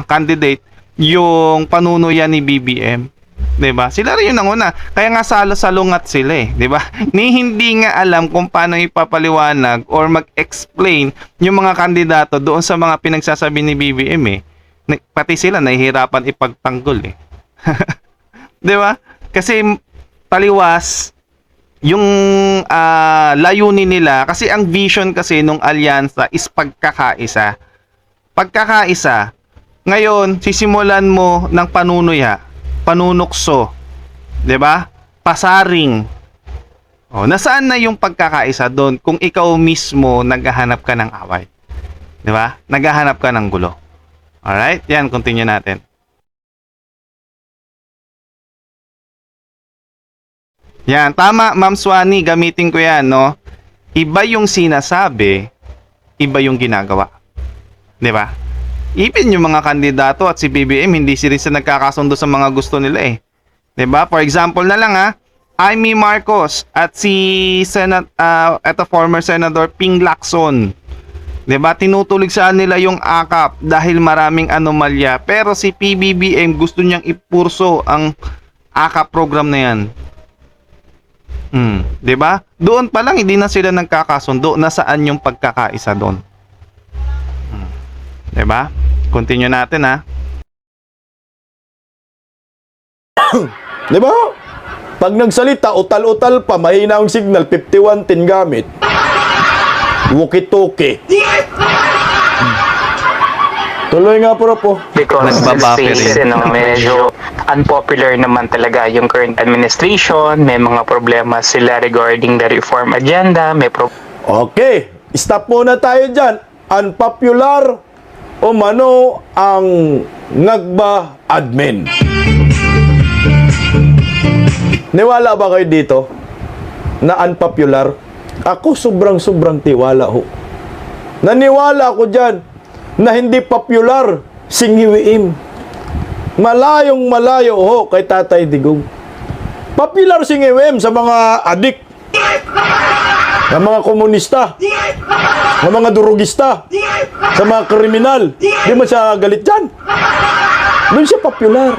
candidate yung panunuyan ni BBM, 'di ba? Sila rin yung nanguna. Kaya nga salungat sila 'di ba? Ni hindi nga alam kung paano ipapaliwanag or mag-explain yung mga kandidato doon sa mga pinagsasabi ni BBM Pati sila nahihirapan ipagtanggol 'Di ba? Kasi taliwas yung layunin nila, kasi ang vision kasi nung alyansa is pagkakaisa. Pagkakaisa. Ngayon, sisimulan mo ng panunuya, panunukso, 'di ba? Pasaring. Nasaan na yung pagkakaisa doon kung ikaw mismo naghahanap ka ng away? 'Di ba? Naghahanap ka ng gulo. Alright? Yan, continue natin. Yan, tama, Ma'am Swani, gamitin ko yan, no? Iba yung sinasabi, iba yung ginagawa. 'Di ba? Even yung mga kandidato at si BBM, hindi sila nagkakasundo sa mga gusto nila 'Di ba? For example na lang Amy Marcos at si former Senator Ping Lacson. 'Di ba? Tinutulig sa nila yung AKAP dahil maraming anomalya. Pero si PBBM gusto niyang ipurso ang AKAP program na 'yan. 'Di ba? Doon pa lang hindi na sila nagkakasundo. Nasaan yung pagkakaisa doon? 'Di ba? Continue natin ha. Di ba? Pag nagsalita, utal-utal pa, mahina ang signal, 5110 gamit. Walkie-talkie. Tuloy nga po. Because Nagbabuffer this is, medyo unpopular naman talaga yung current administration. May mga problema sila regarding the reform agenda. Okay, stop muna tayo dyan. Unpopular o mano ang ngagba admin. Niwala ba kayo dito na unpopular? Ako sobrang tiwala ho. Naniwala ako dyan na hindi popular si Ngiwiim. Malayong malayo ho kay Tatay Digong. Popular si Ngiwiim sa mga adik, sa mga komunista, sa mga durugista, sa mga kriminal. Di mo siya galit dyan. Doon siya popular.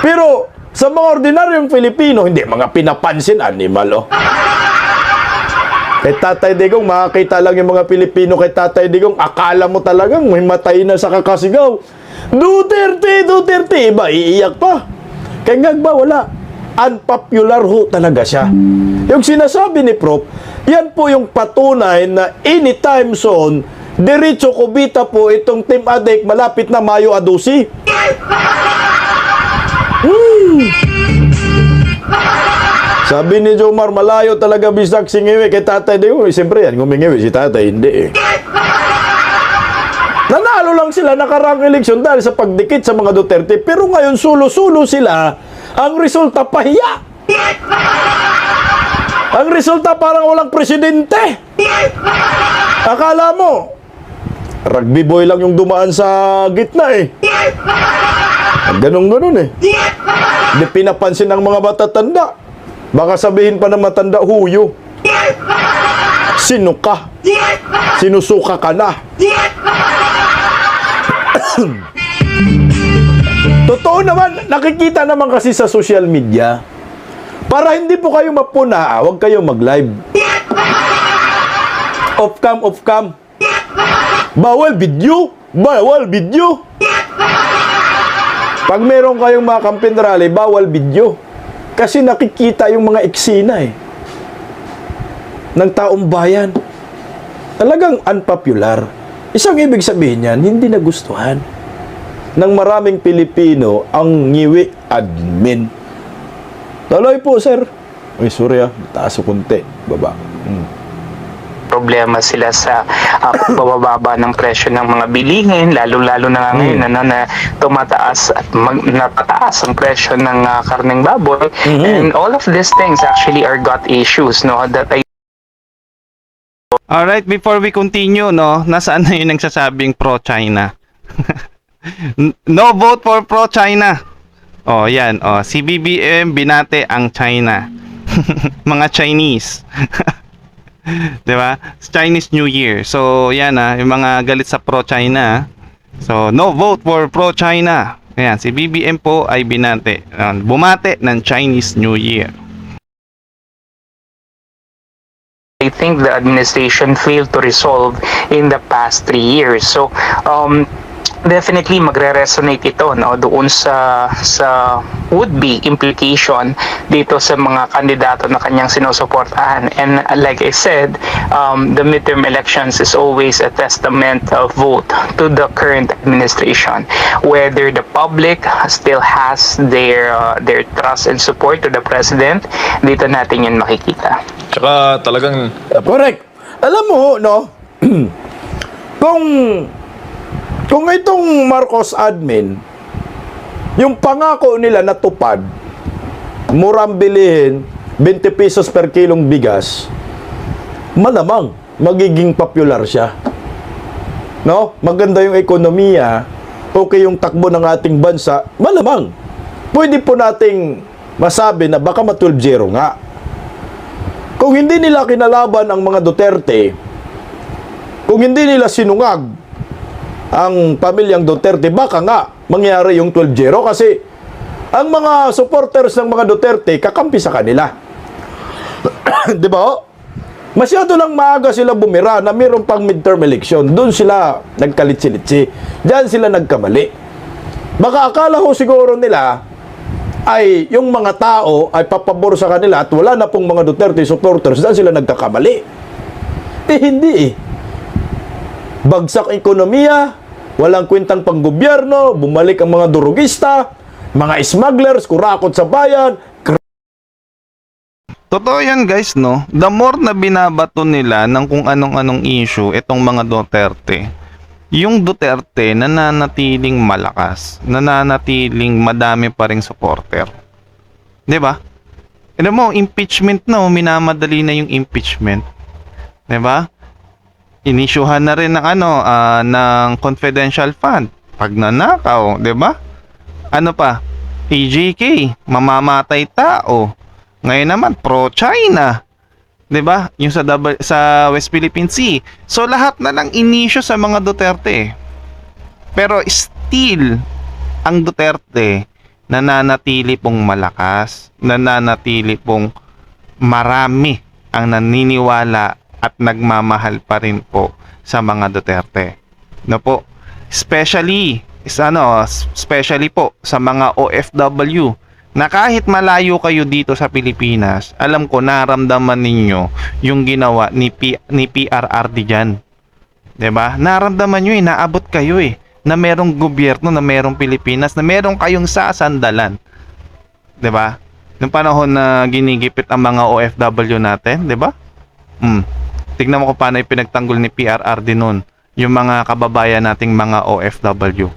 Pero sa mga ordinaryong Pilipino, hindi, mga pinapansin, animal, oh. Kay Tatay Digong, makakita lang yung mga Pilipino kay Tatay Digong, akala mo talagang may matay na sa kakasigaw. Duterte, iba, iiyak pa. Kaya nga ba, wala. Unpopular ho talaga siya. Yung sinasabi ni Prof, yan po yung patunay na anytime zone, diretso kubita po itong Team Adek malapit na Mayo Adusi. Sabi ni Jomar, malayo talaga bisag singiwi kay Tatay Digong. Siyempre yan, gumingiwi si Tatay, hindi eh. Nanalo lang sila nakarang eleksyon dahil sa pagdikit sa mga Duterte. Pero ngayon, sulo-sulo sila. Ang resulta, pahiya. Ang resulta, parang walang presidente. Akala mo, rugby boy lang yung dumaan sa gitna eh. Ganun eh. Hindi pinapansin ng mga matatanda. Baka sabihin pa ng matanda, huyo. Sino ka? Sinusuka ka na. Totoo naman, nakikita naman kasi sa social media. Para hindi po kayo mapuna, huwag kayo mag-live. Off cam. Bawal video. Pag meron kayong mga campaign rally, bawal video. Kasi nakikita yung mga eksena ng taong bayan. Talagang unpopular. Isang ibig sabihin yan, hindi nagustuhan ng maraming Pilipino ang Ngiwi admin. Tuloy po, sir. Ay, sorry taas o kunti. Baba. Problema sila sa pagbababa ng presyo ng mga bilihin, lalo-lalo na ngayon na tumataas at napataas ang presyo ng karneng baboy. And all of these things actually are gut issues, no, that I Alright, before we continue, no, nasaan na yung nagsasabing pro-China? No vote for pro-China. Oh, yan. Oh, si BBM binate ang China. Mga Chinese. 'Di ba? Chinese New Year. So, yan yung mga galit sa pro-China. So, no vote for pro-China. Ayan, si BBM po ay binate. Bumate ng Chinese New Year. I think the administration failed to resolve in the past 3 years. So, definitely magre-resonate ito, no, doon sa would-be implication dito sa mga kandidato na kanyang sinusuportahan. And like I said, the midterm elections is always a testament of vote to the current administration. Whether the public still has their trust and support to the president, dito natin yun makikita. Tsaka talagang Correct. Alam mo, no? Kung itong Marcos admin, yung pangako nila natupad, murang bilihin, 20 pesos per kilong bigas, malamang magiging popular siya. No? Maganda yung ekonomiya, okay yung takbo ng ating bansa, malamang. Pwede po nating masabi na baka ma-12-0 nga. Kung hindi nila kinalaban ang mga Duterte, Kung hindi nila sinungag ang pamilyang Duterte, baka nga mangyari yung 12-0 kasi ang mga supporters ng mga Duterte kakampi sa kanila. Di ba? Masyado lang maaga sila bumira na mayroon pang midterm election. Doon sila nagkalitsi-litsi. Diyan sila nagkamali. Baka akala ko siguro nila ay yung mga tao ay papabor sa kanila at wala na pong mga Duterte supporters. Diyan sila nagkakamali. Hindi eh. Bagsak ekonomiya, walang kwentang panggobyerno, bumalik ang mga durugista, mga smugglers, kurakot sa bayan. Totoo yan guys, no? The more na binabato nila ng kung anong-anong issue itong mga Duterte, yung Duterte nananatiling malakas, nananatiling madami pa ring supporter. 'Di ba? Alam mo, impeachment na, minamadali na yung impeachment. 'Di ba? Inisyuhan na rin ng ng confidential fund pag nanakaw, 'di ba? Ano pa? AJK, mamamatay tao. Ngayon naman pro-China. 'Di ba? Yung sa West Philippine Sea. So lahat na lang inisyu sa mga Duterte. Pero still ang Duterte nananatili pong malakas, nananatili pong marami ang naniniwala at nagmamahal pa rin po sa mga Duterte. No po? Especially po sa mga OFW na kahit malayo kayo dito sa Pilipinas, alam ko naramdaman ninyo yung ginawa ni PRRD diyan. 'Di ba? Naramdaman niyo naabot kayo na merong gobyerno, na merong Pilipinas, na merong kayong sasandalan. 'Di ba? Noong panahon na ginigipit ang mga OFW natin, 'di ba? Tignan mo kung paano ipinagtanggol ni PRRD noon yung mga kababayan nating mga OFW.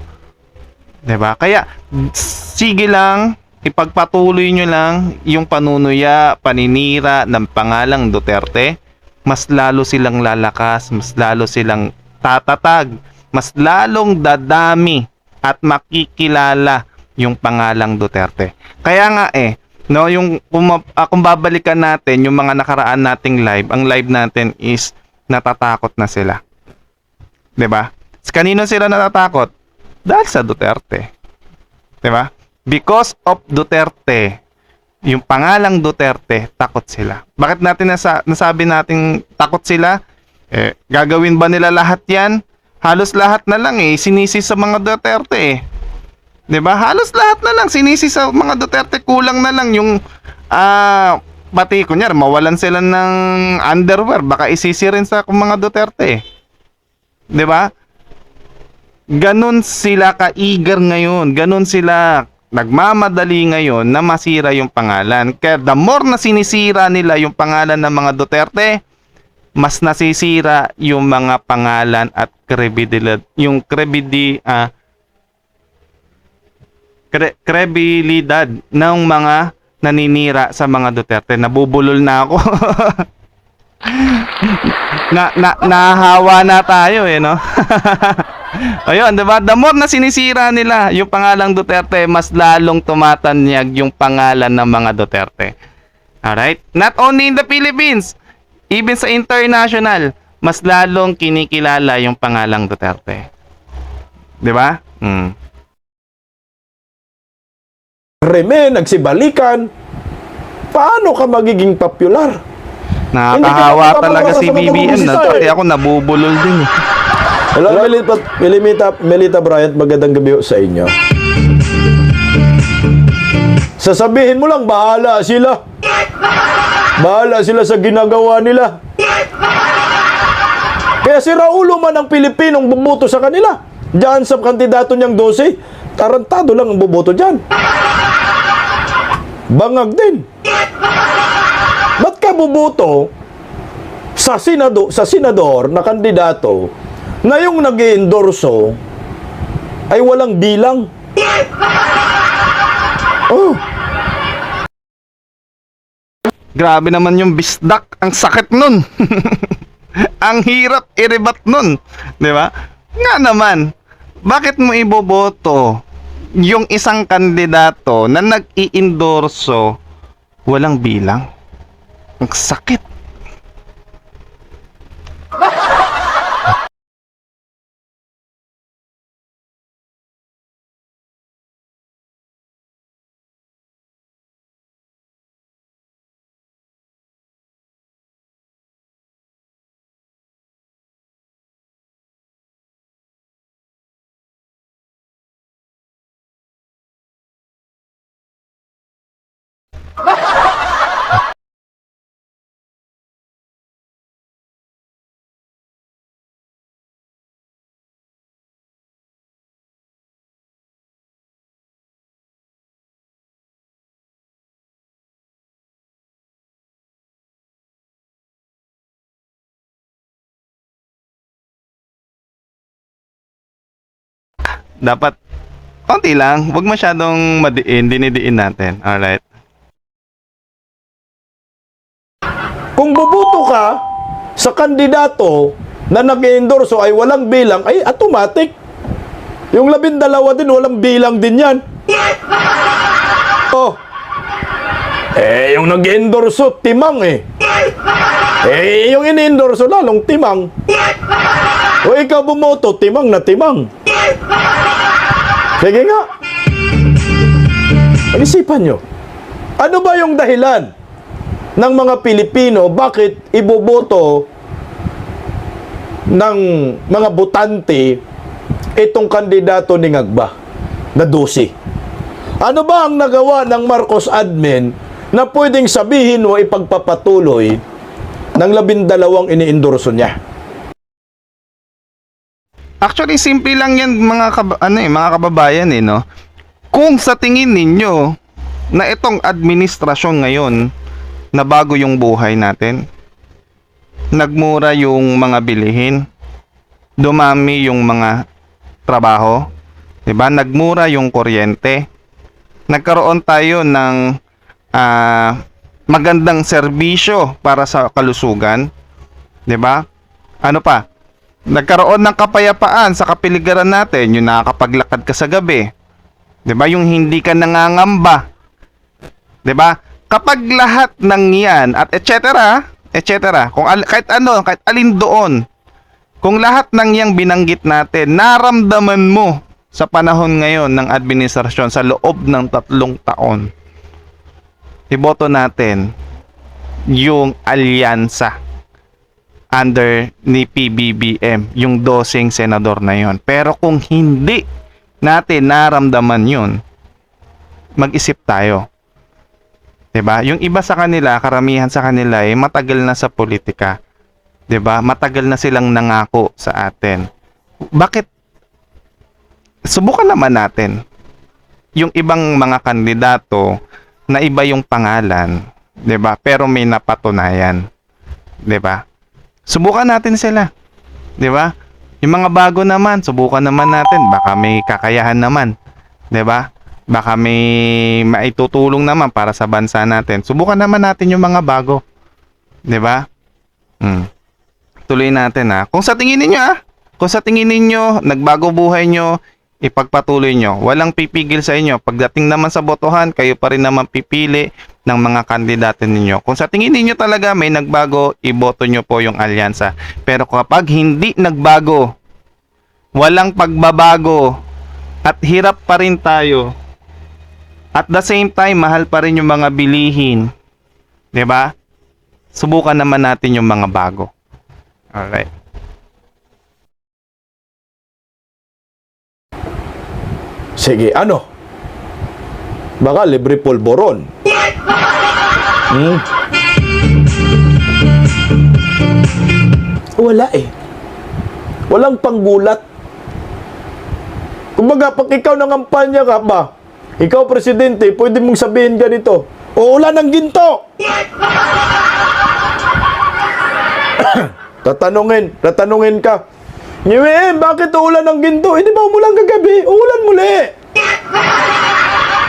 'Di ba? Kaya sige lang, ipagpatuloy nyo lang yung panunuya, paninira ng pangalang Duterte. Mas lalo silang lalakas, mas lalo silang tatatag, mas lalong dadami at makikilala yung pangalang Duterte. Kaya nga no, yung kung babalikan natin yung mga nakaraan nating live, ang live natin is natatakot na sila. 'Di ba? Kanino sila natatakot? Dahil sa Duterte. 'Di ba? Because of Duterte, yung pangalang Duterte, takot sila. Bakit natin nasabi nating takot sila? Gagawin ba nila lahat 'yan? Halos lahat na lang sinisi sa mga Duterte 'Di ba? Halos lahat na lang sinisi sa mga Duterte, kulang na lang yung pati kunyari mawalan sila ng underwear, baka isisi rin sa mga Duterte. 'Di ba? Ganon sila ka-eager ngayon, ganon sila nagmamadali ngayon na masira yung pangalan. Kaya the more na sinisira nila yung pangalan ng mga Duterte, mas nasisira yung mga pangalan at kredibilidad, yung kredibilidad ng mga naninira sa mga Duterte. Nabubulol na ako. Nahahawa na tayo no. Ayun, 'di ba? The more na sinisira nila yung pangalang Duterte, mas lalong tumatanyag yung pangalan ng mga Duterte. Alright? Not only in the Philippines, even sa international, mas lalong kinikilala yung pangalang Duterte. 'Di ba? Reme, nagsibalikan. Paano ka magiging popular? Nakakahawa talaga si BBM na. Pati ako nabubulol din Hello, Melita Bryant, magandang gabi sa inyo. Sasabihin mo lang, bahala sila. Bahala sila sa ginagawa nila. Kaya si Raulo man ang Pilipinong bumoto sa kanila. Diyan sa kandidato niyang 12, tarantado lang ang buboto dyan. Bangag din. Ba't ka buboto sa senador na kandidato na yung nag-endorso ay walang bilang? Grabe naman yung bisdak, ang sakit nun. Ang hirap i-rebat nun, 'di ba? Nga naman, bakit mo iboboto yung isang kandidato na nag-i-endorso walang bilang? Ang sakit. Dapat konti lang, wag masyadong madiin, dinidiin natin. Alright? Kung bubuto ka sa kandidato na nag-endorso ay walang bilang, ay automatic. Yung 12 din, walang bilang din yan. Oh. Yung nag-endorso, timang eh. Yung in-endorso lalong timang. O ikaw bumoto, timang na timang. Sige nga. Isipan nyo. Ano ba yung dahilan ng mga Pilipino bakit iboboto ng mga botante itong kandidato ni Ngagba na 12? Ano ba ang nagawa ng Marcos admin na pwedeng sabihin o ipagpapatuloy ng 12 ini-endorso niya? Actually, simple lang yan mga kababayan no. Kung sa tingin ninyo na itong administrasyon ngayon na bago yung buhay natin, nagmura yung mga bilihin, dumami yung mga trabaho, 'di ba? Nagmura yung kuryente. Nagkaroon tayo ng magandang serbisyo para sa kalusugan, 'di ba? Ano pa? Nagkaroon ng kapayapaan sa kapiligiran natin, yung nakakapaglakad ka sa gabi. 'Di ba? Yung hindi ka nangangamba. 'Di ba? Kapag lahat ng 'yan at etc., kung kahit alin doon, kung lahat ng 'yang binanggit natin, naramdaman mo sa panahon ngayon ng administrasyon sa loob ng 3 taon, iboto natin yung alyansa under ni PBBM, yung 12 senador na yon. Pero kung hindi natin naramdaman yun, mag-isip tayo. 'Di ba? Yung iba sa kanila, karamihan sa kanila ay matagal na sa politika. 'Di ba? Matagal na silang nangako sa atin. Bakit? Subukan naman natin yung ibang mga kandidato na iba yung pangalan, 'di ba? Pero may napatunayan. 'Di ba? Subukan natin sila. 'Di ba? Yung mga bago naman, subukan naman natin, baka may kakayahan naman. 'Di ba? Baka may maitutulong naman para sa bansa natin. Subukan naman natin yung mga bago. 'Di ba? Tuloy natin ha. Kung sa tingin ninyo nagbago buhay nyo, ipagpatuloy nyo. Walang pipigil sa inyo. Pagdating naman sa botohan, kayo pa rin naman pipili ng mga kandidato ninyo. Kung sa tingin ninyo talaga may nagbago, iboto nyo po yung alyansa. Pero kapag hindi nagbago, walang pagbabago, at hirap pa rin tayo, at the same time, mahal pa rin yung mga bilihin, 'di ba? Subukan naman natin yung mga bago. Alright. Sige, ano? Baka libre polboron. Wala eh. Walang panggulat. Kumbaga, pag ikaw nangampanya ka ba, ikaw presidente, pwede mong sabihin ganito, uulan ng ginto! tatanungin ka, Niwe, bakit uulan ng ginto? Hindi ba umulan kagabi? Uulan muli!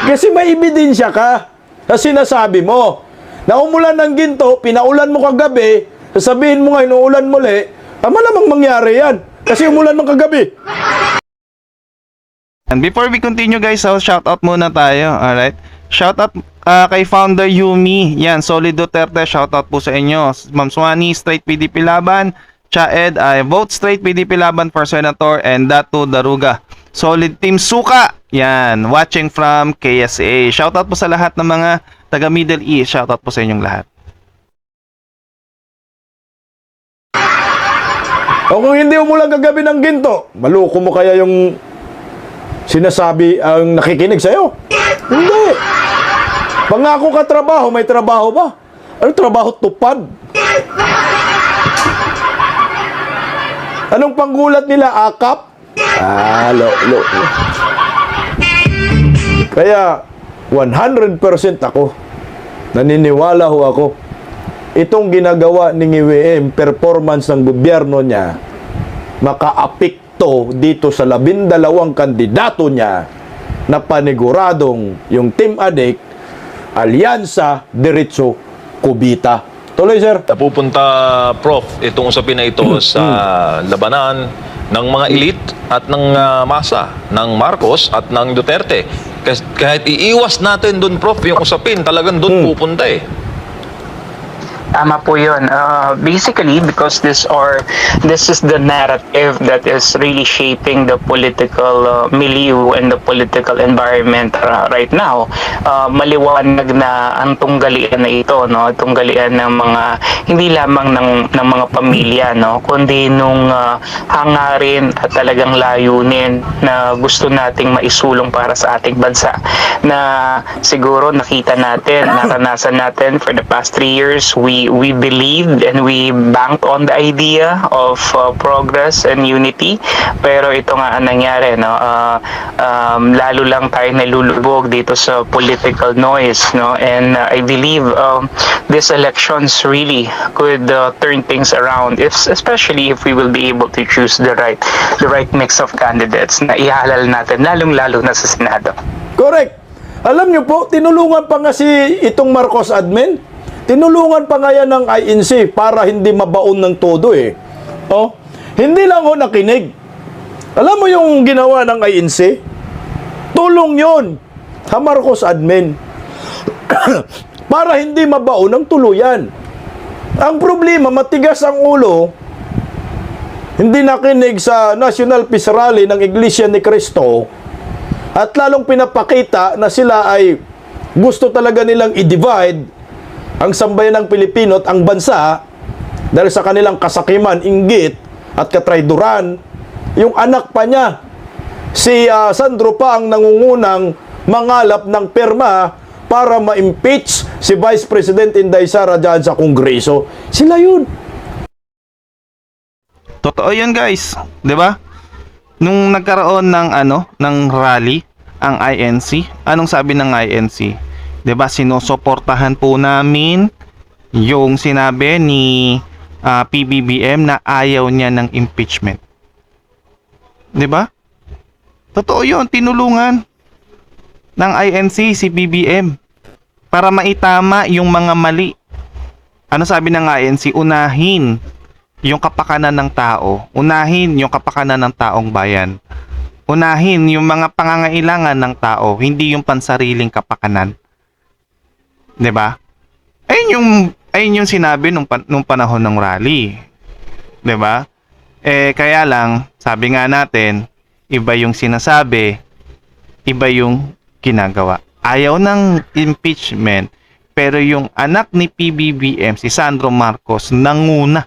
Kasi may ebidensya ka na sinasabi mo na umulan ng ginto, pinaulan mo kagabi, sasabihin mo ngayon uulan muli, malamang mangyari yan kasi umulan ng kagabi. And before we continue guys, so shout out muna tayo. Alright. Shout out kay Founder Yumi. Yan, Solid Duterte. Shout out po sa inyo. Ma'am Swani, straight PDP laban. Chaed, vote straight PDP laban for Senator. And Datu Daruga. Solid Team Suka. Yan, watching from KSA. Shout out po sa lahat ng mga taga Middle East. Shout out po sa inyong lahat. O kung hindi umulan kagabi ng ginto, maluko mo kaya yung sinasabi ang nakikinig sa'yo? Hindi. Pangako ka trabaho, may trabaho ba? Ano trabaho tupad? Anong panggulat nila? Akap? Lo. Kaya, 100% ako. Naniniwala ho ako. Itong ginagawa ni WM, performance ng gobyerno niya, makaapekto dito sa 12 kandidato niya na paniguradong yung Team Adik, Alyansa, Diretso, Kubita. Tuloy, sir. Napupunta, Prof, itong usapin na ito sa labanan ng mga elite at ng masa, ng Marcos at ng Duterte. Kahit iiwas natin doon, Prof, yung usapin, talagang doon pupunta eh. Tama po yun. Basically, because this is the narrative that is really shaping the political milieu and the political environment right now. Maliwanag na ang tunggalian na ito, no? Tunggalian ng mga, hindi lamang ng mga pamilya, no? Kundi nung hangarin at talagang layunin na gusto nating maisulong para sa ating bansa. Na siguro nakita natin, naranasan natin for the past 3 years, we believed and we banked on the idea of progress and unity, pero ito nga ang nangyari, no? Lalo lang tayo nalulubog dito sa political noise, no? And I believe these elections really could turn things around, especially if we will be able to choose the right mix of candidates na ihalal natin, lalong-lalo na sa Senado. Correct. Alam nyo po, tinulungan pa nga si itong Marcos admin. Tinulungan pa nga yan ng INC para hindi mabaon ng todo eh. Oh, hindi lang ho nakinig. Alam mo yung ginawa ng INC? Tulong yon sa Marcos admin. Para hindi mabaon ng tuluyan. Ang problema, matigas ang ulo, hindi nakinig sa National Peace Rally ng Iglesia ni Cristo at lalong pinapakita na sila ay gusto talaga nilang i-divide ang sambayan ng Pilipino at ang bansa dahil sa kanilang kasakiman, inggit at katrayduran. Yung anak pa niya, si Sandro pa ang nangungunang mangalap ng perma para ma-impeach si Vice President Inday Sara dyan sa Kongreso. Sila yun. Totoo yun, guys. 'Di ba? Nung nagkaroon ng ng rally ang INC, anong sabi ng INC? 'Di ba, sinusuportahan po namin yung sinabi ni PBBM na ayaw niya ng impeachment. 'Di ba? Totoo 'yun, tinulungan ng INC si BBM para maitama yung mga mali. Ano sabi ng INC? Unahin yung kapakanan ng tao. Unahin yung kapakanan ng taong bayan. Unahin yung mga pangangailangan ng tao, hindi yung pansariling kapakanan. 'Di ba? Ayun yung sinabi nung panahon ng rally. 'Di ba? Kaya lang, sabi nga natin, iba yung sinasabi, iba yung ginagawa. Ayaw ng impeachment, pero yung anak ni PBBM, si Sandro Marcos, nanguna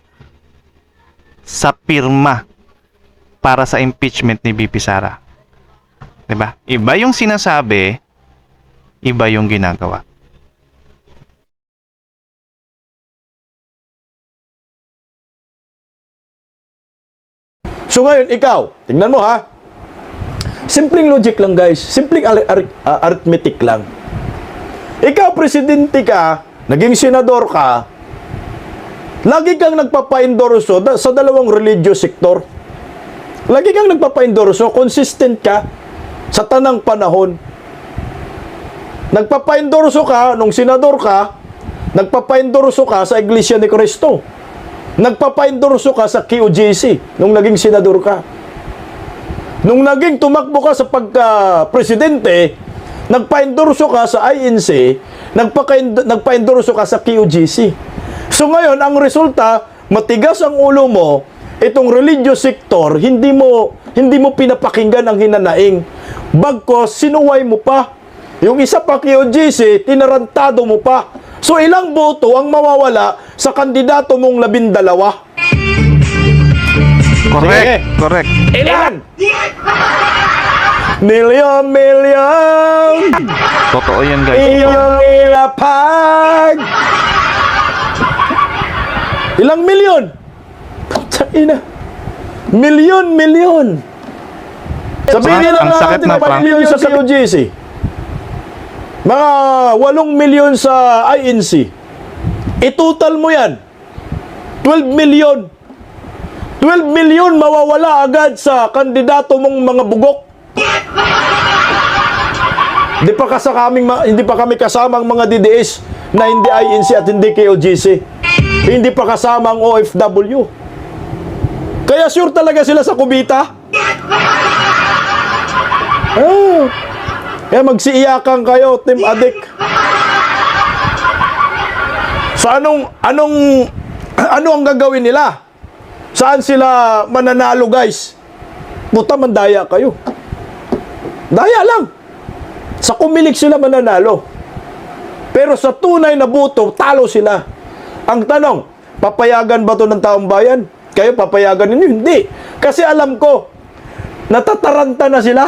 sa pirma para sa impeachment ni BP Sara. 'Di ba? Iba yung sinasabi, iba yung ginagawa. So ngayon, ikaw, tingnan mo ha. Simpleng logic lang guys. Simpleng arithmetic lang. Ikaw, presidente ka, naging senador ka, lagi kang nagpapa-endorso sa dalawang religious sector. Lagi kang nagpapa-endorso, consistent ka sa tanang panahon. Nagpapa-endorso ka nung senador ka, nagpapa-endorso ka sa Iglesia ni Cristo. Nagpapa-endorso ka sa QGC nung naging senador ka. Nung naging tumakbo ka sa pagka-presidente, nagpa-endorso ka sa INC, nagpa-endorso ka sa QGC. So ngayon, ang resulta, matigas ang ulo mo, itong religious sector, hindi mo pinapakinggan ang hinanaing. Bagkos, sinuway mo pa. Yung isa pa QGC, tinarantado mo pa. So ilang boto ang mawawala sa kandidato mong 12? Correct, Sige. correct. Ilan? Milyon, Totoo yan, guys. iyong ilapag. Ilang milyon? Ina. Milyon. Sabihin na Ang sakit natin na, na Frank. milyon sa COGC. Mga 8 milyon sa INC. Itotal mo yan. 12 milyon. 12 milyon mawawala agad sa kandidato mong mga bugok. Hindi pa kami kasama ang mga DDS na hindi INC at hindi KOGC. Hindi pa kasama ang OFW. Kaya sure talaga sila sa kubita. Kaya magsiiyakan kayo, Team Adik. So ano ang gagawin nila? Saan sila mananalo, guys? Puta, mandaya kayo. Daya lang. Sa kumilig sila mananalo. Pero sa tunay na boto, talo sila. Ang tanong, papayagan ba to ng taong bayan? Kayo papayagan ninyo? Hindi. Kasi alam ko, natataranta na sila.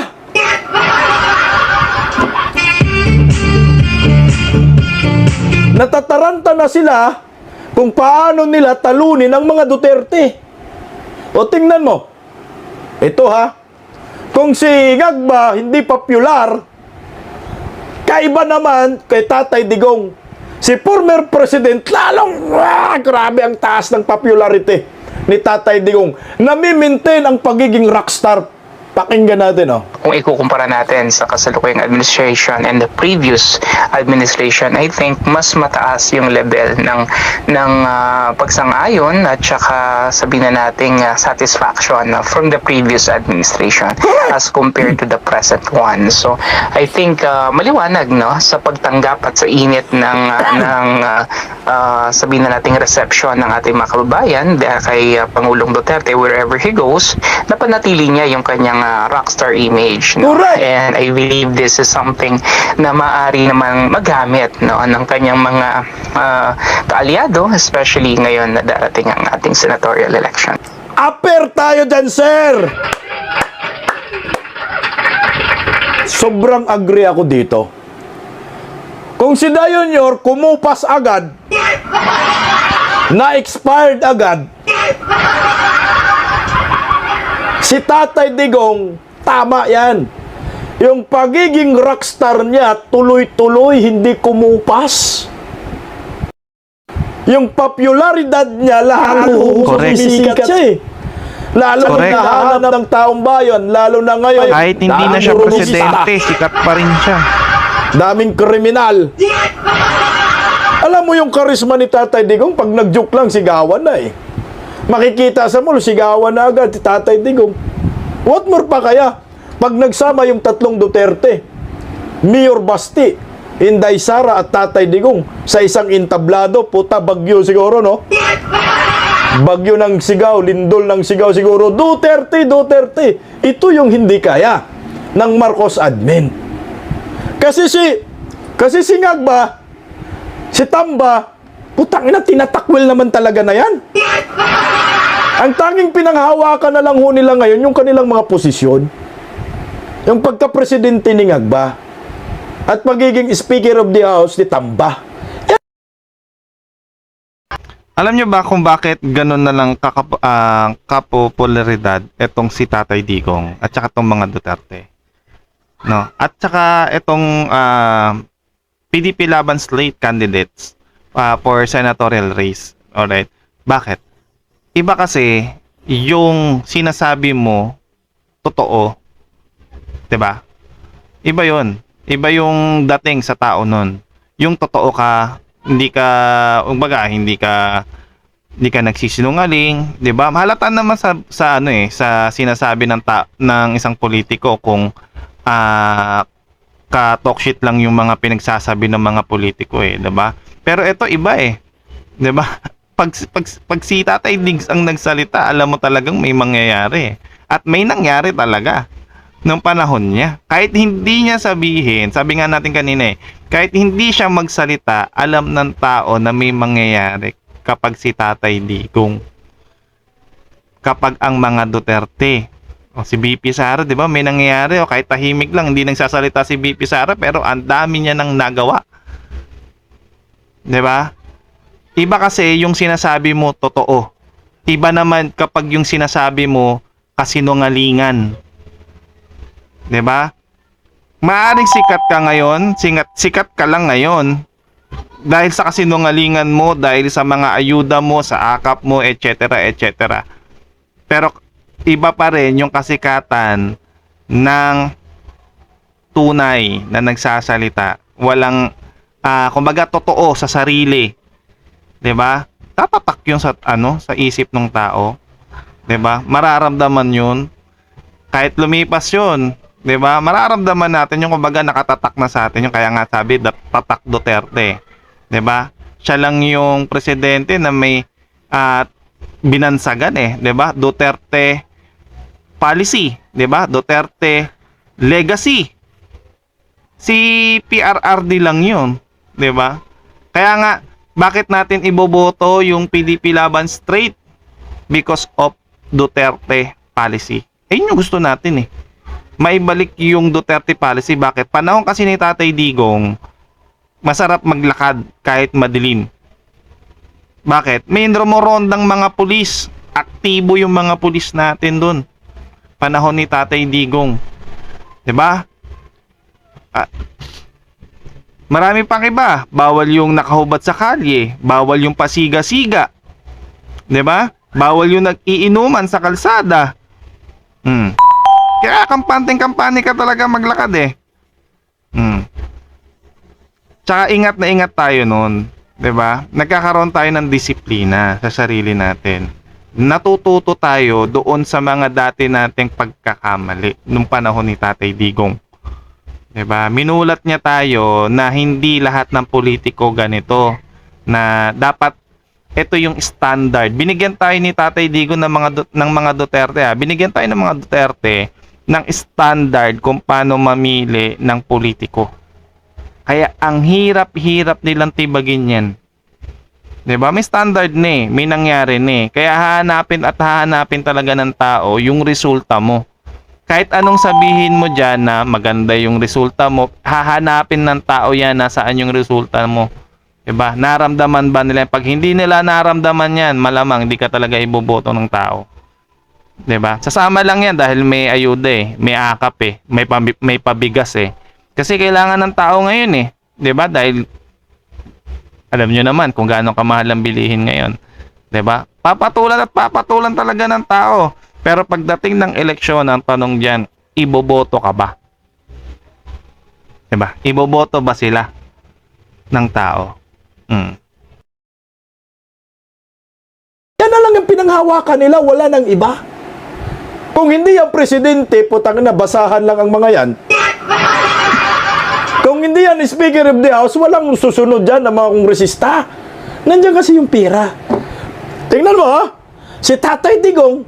Natataranta na sila kung paano nila talunin ang mga Duterte. O tingnan mo, ito ha, kung si Gagba hindi popular, kaiba naman kay Tatay Digong. Si former president, lalong, grabe ang taas ng popularity ni Tatay Digong. Nami-maintain ang pagiging rockstar. Pakinggan natin, oh. Kung ikukumpara natin sa kasalukuyang administration and the previous administration, I think mas mataas yung level ng pagsang-ayon at saka sabihin na nating satisfaction from the previous administration as compared to the present one. So I think maliwanag, no, sa pagtanggap at sa init ng sabihin na nating reception ng ating mga kababayan kay Pangulong Duterte wherever he goes, napanatili niya yung kanyang rockstar image, no? Correct. And I believe this is something na maaari namang magamit, no, ng kanyang mga kaalyado, especially ngayon na darating ang ating senatorial election. Upper tayo dyan, sir! Sobrang agree ako dito. Kung si Dayonyor kumupas agad, na-expired agad, si Tatay Digong, tama yan. Yung pagiging rockstar niya, tuloy-tuloy, hindi kumupas. Yung popularidad niya, lalo Correct. sumisikat siya eh. Lalo Correct. na nahanap ng taong bayan, lalo na ngayon. Kahit hindi na siya daming presidente, sikat pa rin siya. daming kriminal. Alam mo yung karisma ni Tatay Digong, pag nag-joke lang, sigawan na eh. Makikita sa mall, sigawan na agad si Tatay Digong. What more pa kaya? Pag nagsama yung tatlong Duterte, Mayor Basti, Inday Sara at Tatay Digong sa isang entablado, puta, bagyo siguro, no? Bagyo ng sigaw, lindol ng sigaw siguro, Duterte, Duterte. Ito yung hindi kaya ng Marcos admin. Kasi si Ngagba, si Tamba, putang ina, tinatakwil naman talaga na yan. Ang tanging pinanghawakan na lang ho nila ngayon yung kanilang mga posisyon. Yung pagka-presidente ni Ngagba at pagiging Speaker of the House ni Tamba. Alam niyo ba kung bakit ganun na lang kapopularidad etong si Tatay Digong at saka itong mga Duterte? No? At saka itong PDP Laban slate candidates for senatorial race. Alright? Bakit? Iba kasi yung sinasabi mo totoo. 'Di ba? Iba 'yon. Iba yung dating sa tao nun. Yung totoo ka, hindi ka nagsisinungaling, 'di ba? Halata naman sa sinasabi ng isang politiko kung ka-talk shit lang yung mga pinagsasabi ng mga politiko 'di ba? Pero ito iba 'di ba? Pag si Tatay Diggs ang nagsalita, alam mo talagang may mangyayari. At may nangyari talaga nung panahon niya. Kahit hindi niya sabihin, sabi nga natin kanina kahit hindi siya magsalita, alam ng tao na may mangyayari kapag si Tatay Digong. Kapag ang mga Duterte O si BP Sara, 'di ba? May nangyayari o kahit tahimik lang, hindi nagsasalita si BP Sara pero ang dami niya nang nagawa. 'Di ba? Iba kasi yung sinasabi mo totoo. Iba naman kapag yung sinasabi mo kasinungalingan. 'Di ba? Maaring sikat ka ngayon, sikat ka lang ngayon dahil sa kasinungalingan mo, dahil sa mga ayuda mo, sa akap mo, etc., etc. Pero iba pa rin yung kasikatan ng tunay na nagsasalita. Walang, kumbaga, totoo sa sarili. 'Di ba? Tatatak yun sa, sa isip ng tao. 'Di ba? Mararamdaman yun. Kahit lumipas yun, 'di ba? Mararamdaman natin yung kumbaga nakatatak na sa atin yung kaya nga sabi tatak Duterte, 'di ba? Siya lang yung presidente na may binansagan 'di ba? Duterte policy, 'di ba? Duterte legacy. Si PRRD lang 'yun, 'di ba? Kaya nga bakit natin iboboto yung PDP laban straight? Because of Duterte policy. Yun yung gusto natin maibalik yung Duterte policy. Bakit? Panahon kasi ni Tatay Digong, masarap maglakad kahit madilim. Bakit? May rumorondang mga pulis. Aktibo yung mga pulis natin dun. Panahon ni Tatay Digong. 'Di ba? Marami pang iba. Bawal yung nakahubad sa kalye. Bawal yung pasiga-siga. 'Di ba? Bawal yung nag-iinuman sa kalsada. Kaya kampante ka talaga maglakad Tsaka ingat na ingat tayo nun. 'Di ba? Nagkakaroon tayo ng disiplina sa sarili natin. Natututo tayo doon sa mga dati nating pagkakamali nung panahon ni Tatay Digong. 'Di ba? Minulat niya tayo na hindi lahat ng politiko ganito, na dapat ito yung standard. Binigyan tayo ni Tatay Digong ng mga Duterte Binigyan tayo ng mga Duterte ng standard kung paano mamili ng politiko. Kaya ang hirap-hirap nilang tibagin yan. 'Di ba? May standard may nangyari Kaya hahanapin talaga ng tao yung resulta mo. Kahit anong sabihin mo diyan na maganda yung resulta mo, hahanapin ng tao yan na saan yung resulta mo. 'Di ba? Naramdaman ba nila? Pag hindi nila naramdaman yan, malamang hindi ka talaga iboboto ng tao. 'Di ba? Sasama lang yan dahil may ayuda may akap may pabigas Kasi kailangan ng tao ngayon 'di ba? Dahil alam niyo naman kung gaano kamahal ang bilihin ngayon, 'di ba? Papatulan talaga ng tao. Pero pagdating ng eleksyon, ang tanong diyan, iboboto ka ba? 'Di ba? Iboboto ba sila ng tao? Yan na lang yung pinanghawakan nila, wala nang iba. Kung hindi ang presidente, putang na, basahan lang ang mga yan. Kung hindi yan Speaker of the House, walang susunod dyan ng mga kongresista. Nandiyan kasi yung pera. Tingnan mo si Tatay Digong,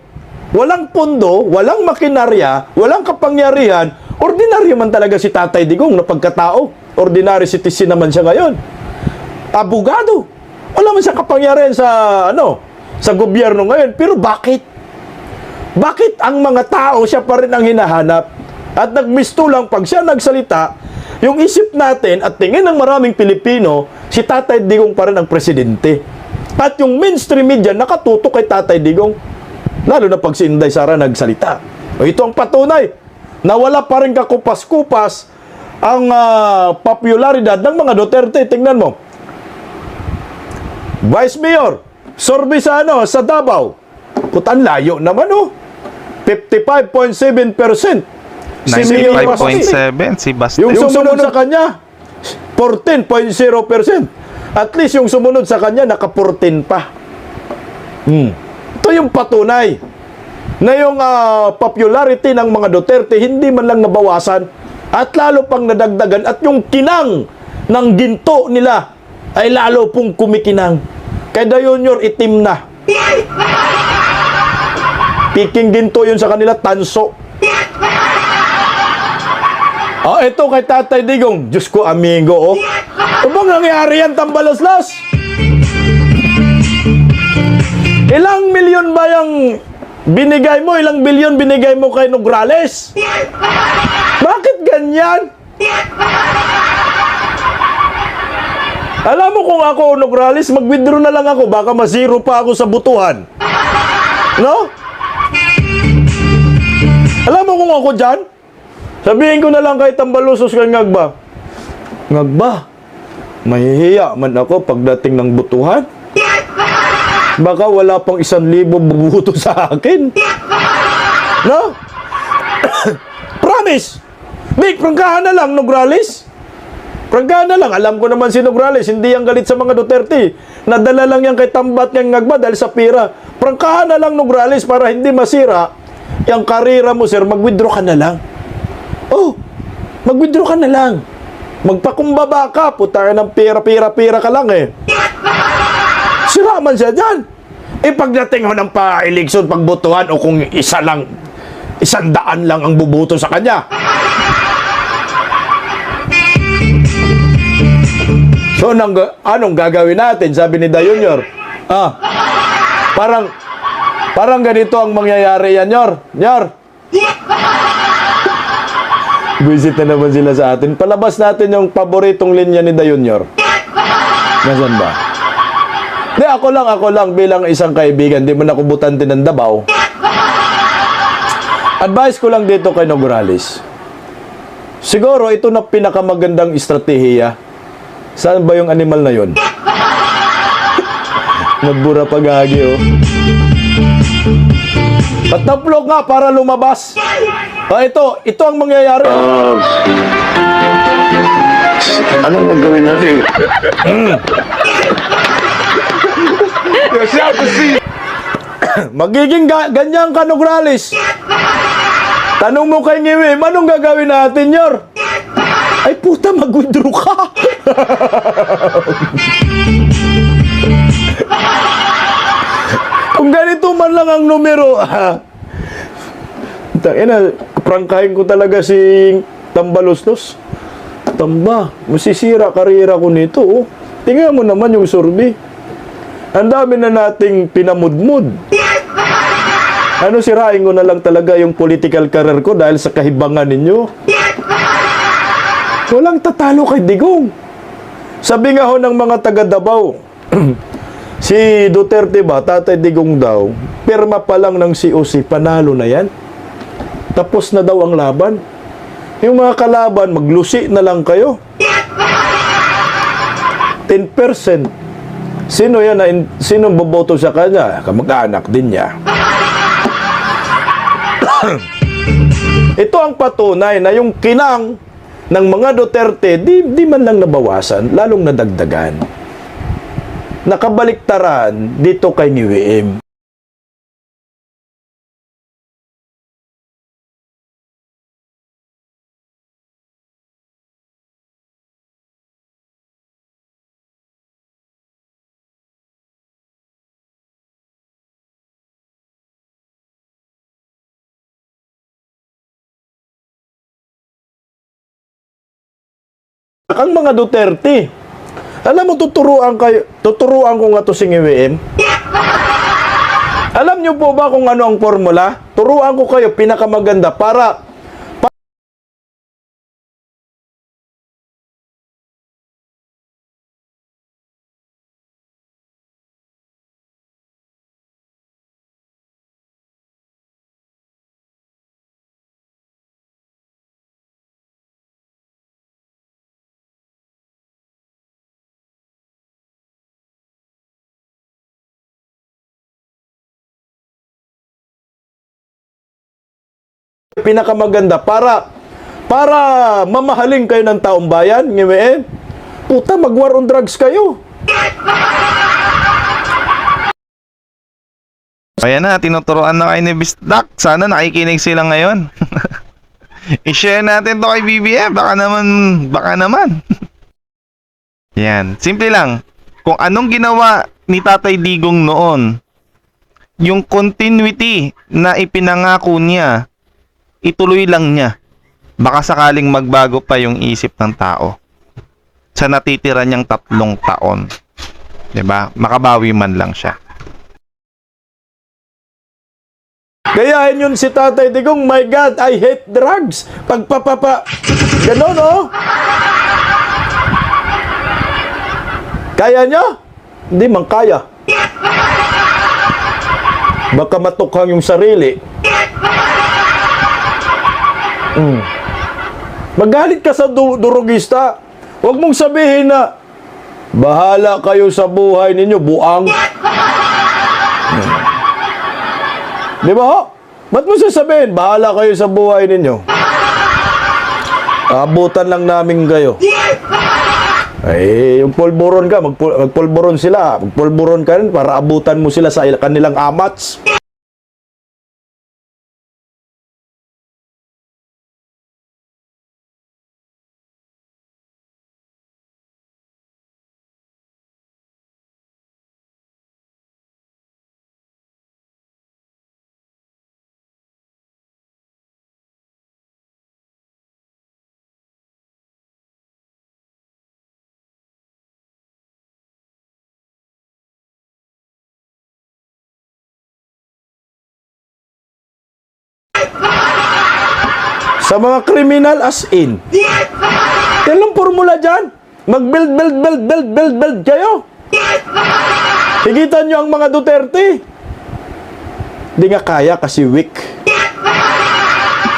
walang pondo, walang makinarya, walang kapangyarihan, ordinaryo man talaga si Tatay Digong na pagkatao. Ordinary citizen naman siya ngayon. Abogado. Wala man siyang kapangyarihan sa gobyerno ngayon. Pero bakit? Bakit ang mga tao siya pa rin ang hinahanap? At nagmistulang pag siya nagsalita, yung isip natin at tingin ng maraming Pilipino, si Tatay Digong pa rin ang presidente. At yung mainstream media nakatutok kay Tatay Digong. Lalo na pag si Inday Sara nagsalita. Ito ang patunay na wala pa rin kakupas-kupas ang popularidad ng mga Duterte. Tingnan mo. Vice Mayor, sorbe sa Davao. Putan layo naman 55.7%. Si Mayor Basti. 95.7 si Basti. Yung sumunod sa kanya, 14.0%. At least yung sumunod sa kanya, naka-14 pa. Ito yung patunay na yung popularity ng mga Duterte hindi man lang nabawasan at lalo pang nadagdagan at yung kinang ng ginto nila ay lalo pong kumikinang. Kaya Junior, itim na. Piking ginto yun sa kanila, tanso. Ito kay Tatay Digong. Diyos ko, amigo, Ano bang nangyari yan, tambalaslas? Ilang milyon ba yung Binigay mo, ilang bilyon binigay mo kay Nograles? Bakit ganyan? Alam mo kung ako, Nograles, mag-withdraw na lang ako. Baka ma-zero pa ako sa butuhan. No? Alam mo kung ako dyan? Sabihin ko na lang kay Tambalusos kay Ngagba. Ngagba, mahihiya man ako pagdating ng butuhan. Baka wala pang 1,000 bubuto sa akin. No? Promise! Big, prangkahan na lang, Nograles. Prangkahan na lang. Alam ko naman si Nograles, hindi yang galit sa mga Duterte. Nadala lang yan kay Tambat ng Ngagba dahil sa pira. Prangkahan na lang, Nograles, para hindi masira yung karira mo, sir. Mag-withdraw ka na lang. Oh, mag-withdraw ka na lang. Magpakumbaba ka, puta ka ng pira ka lang eh. Sira man siya dyan. Eh pagdating ho ng pa-eleksyon, pagbotohan, o kung 100 lang ang bubuto sa kanya. So, anong gagawin natin? Sabi ni Da Junior. Parang ganito ang mangyayari yan, Nyor. Visit na naman sila sa atin. Palabas natin yung paboritong linya ni Da Junior. Nasaan ba? Di, ako lang bilang isang kaibigan. Di mo nakubutante ng Davao. Advice ko lang dito kay Nograles. Siguro ito na pinakamagandang estratehiya. Saan ba yung animal na yon? Nagbura pagagi, oh. Pataplok nga para lumabas. Ito ang mangyayari. Anong gagawin natin? Magiging ganyan ka, Nograles. Tanong mo kay Ngiwim, anong gagawin natin, Yor? Ay puta, mag-withdraw ka. Kung ganito man lang ang numero, prangkahin ko talaga si Tambalustos. Tamba, masisira karera ko nito, oh. Tingnan mo naman yung survey. Ang dami na nating pinamudmud. Sirain ko na lang talaga yung political career ko dahil sa kahibangan ninyo. Walang tatalo kay Digong. Sabi nga ho ng mga taga Davao, si Duterte ba, Tatay Digong daw, pirma pa lang ng COC, panalo na yan. Tapos na daw ang laban. Yung mga kalaban, maglusi na lang kayo. 10%. Sino yan? Sino boboto sa kanya? Kamag-anak din niya. Ito ang patunay na yung kinang ng mga Duterte, di man lang nabawasan, lalong nadagdagan. Nakabaliktaran dito kay Ngiwim. Ang mga Duterte. Alam mo, tuturuan ko nga to si Ngiwim. Alam niyo po ba kung ano ang formula? Turuan ko kayo, pinakamaganda para mamahalin kayo ng taong bayan, Ngiwim. Puta, mag-war on drugs kayo. Ayan na, tinuturoan na kayo ni Bisdak. Sana nakikinig sila ngayon. I-share natin to kay BBM. Baka naman. Yan. Simple lang. Kung anong ginawa ni Tatay Digong noon, yung continuity na ipinangako niya, ituloy lang niya. Baka sakaling magbago pa yung isip ng tao sa natitira niyang 3 taon. 'Di ba? Makabawi man lang siya. Gayahin yun si Tatay Digong, my God, I hate drugs. Pagpapapa, ganon, oh. Kaya niya? Hindi man kaya. Baka matukhang yung sarili. Magalit ka sa durugista. Huwag mong sabihin na, bahala kayo sa buhay ninyo, buang. Di ba ho? Ba't mo sasabihin, bahala kayo sa buhay ninyo? Abutan lang namin kayo. Ay, yung pulburon ka, magpulburon sila. Magpulburon ka rin para abutan mo sila sa kanilang amats. Sa mga kriminal as in. Yan lang formula dyan. Mag-build kayo. Higitan nyo ang mga Duterte. Hindi nga kaya kasi weak.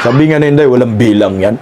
Sabi nga na hindi, walang bilang yan.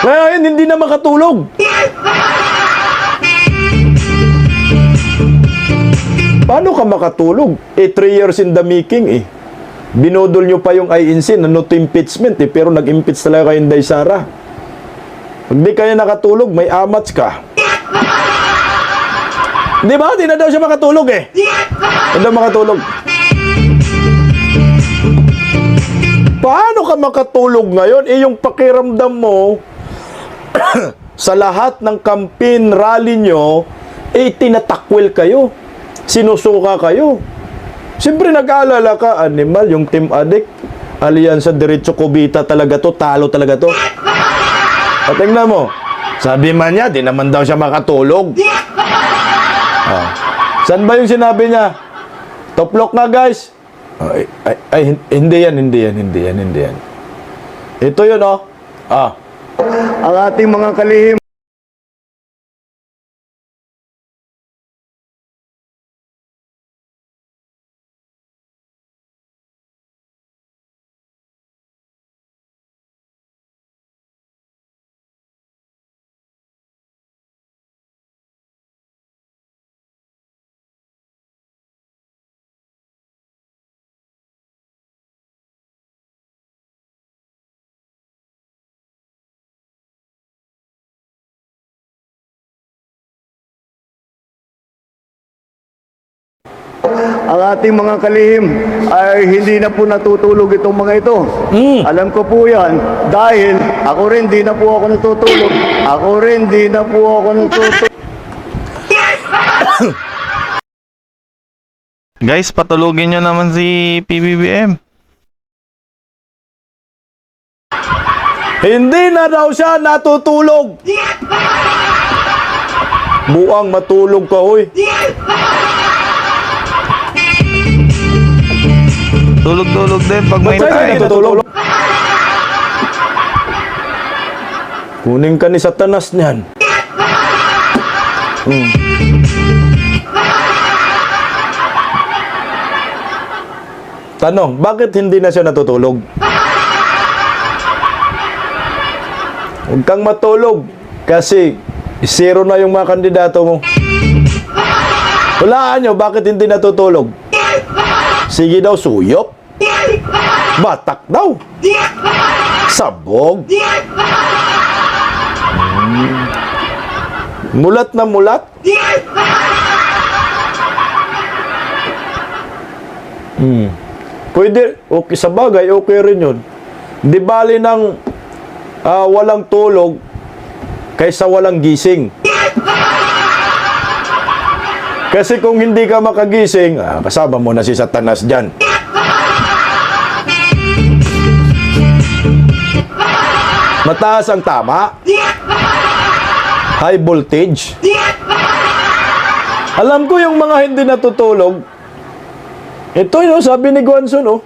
Ngayon, hindi na makatulog. Paano ka makatulog? 3 years in the making eh. Binodol nyo pa yung INC na no to impeachment eh, pero nag-impeach talaga kayong Day Sara. Pag di kayo nakatulog, may amats ka. Di ba? Di na daw siya makatulog eh. Hindi daw makatulog. Paano ka makatulog ngayon? Eh yung pakiramdam mo, sa lahat ng campaign rally nyo, eh tinatakwil kayo. Sinusuka kayo. Siyempre nag-aalala ka, animal, yung Team Addict, Alyansa Diretso Cubita talaga to, talo talaga to. At tingnan mo, sabi man niya, di naman daw siya makatulog. Saan ba yung sinabi niya? Toplok nga guys. Hindi yan. Ito yun oh. Ang ating mga kalihim. Ang ating mga kalihim ay hindi na po natutulog itong mga ito. Alam ko po yan dahil ako rin di na po ako natutulog. Guys, patulogin nyo naman si PBBM. Hindi na daw siya natutulog. Buang matulog ka, hoy. Tulog-tulog din pag may Ba't siya time. natutulog? Kunin ka ni Satanas niyan. Tanong, bakit hindi na siya natutulog? Huwag kang matulog kasi zero na yung mga kandidato mo. Hulaan nyo, bakit hindi natutulog? Sige daw, suyop. Batak daw. Sabog. Mulat na mulat. Pwede, okay, sa bagay, okay rin yun. Di bali ng walang tulog kaysa walang gising. Kasi kung hindi ka makagising, kasama mo na si Satanas dyan. Mataas ang tama. High voltage. Alam ko yung mga hindi natutulog. Ito yun, sabi ni Guanzon, oh.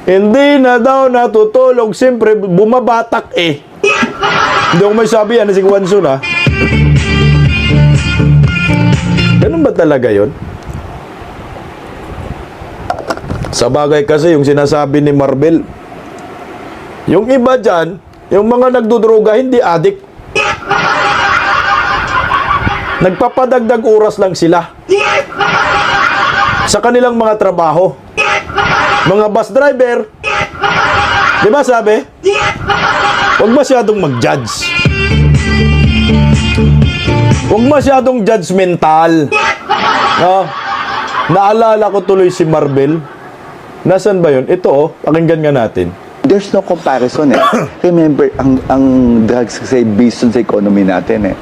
Hindi na daw natutulog. Siyempre, bumabatak eh. Hindi ko may sabi yan si Guanzon, ha. Ganun ba talaga yun? Sa bagay kasi yung sinasabi ni Marvel, yung iba dyan, yung mga nagdudroga, hindi adik. Nagpapadagdag oras lang sila sa kanilang mga trabaho. Mga bus driver, di ba sabi? Huwag masyadong mag-judge. Huwag masyadong judgmental. No? Naalala ko tuloy si Marvel. Nasaan ba yun? Ito, oh, pakinggan nga natin. There's no comparison eh. Remember, ang drugs kasi based on sa economy natin eh.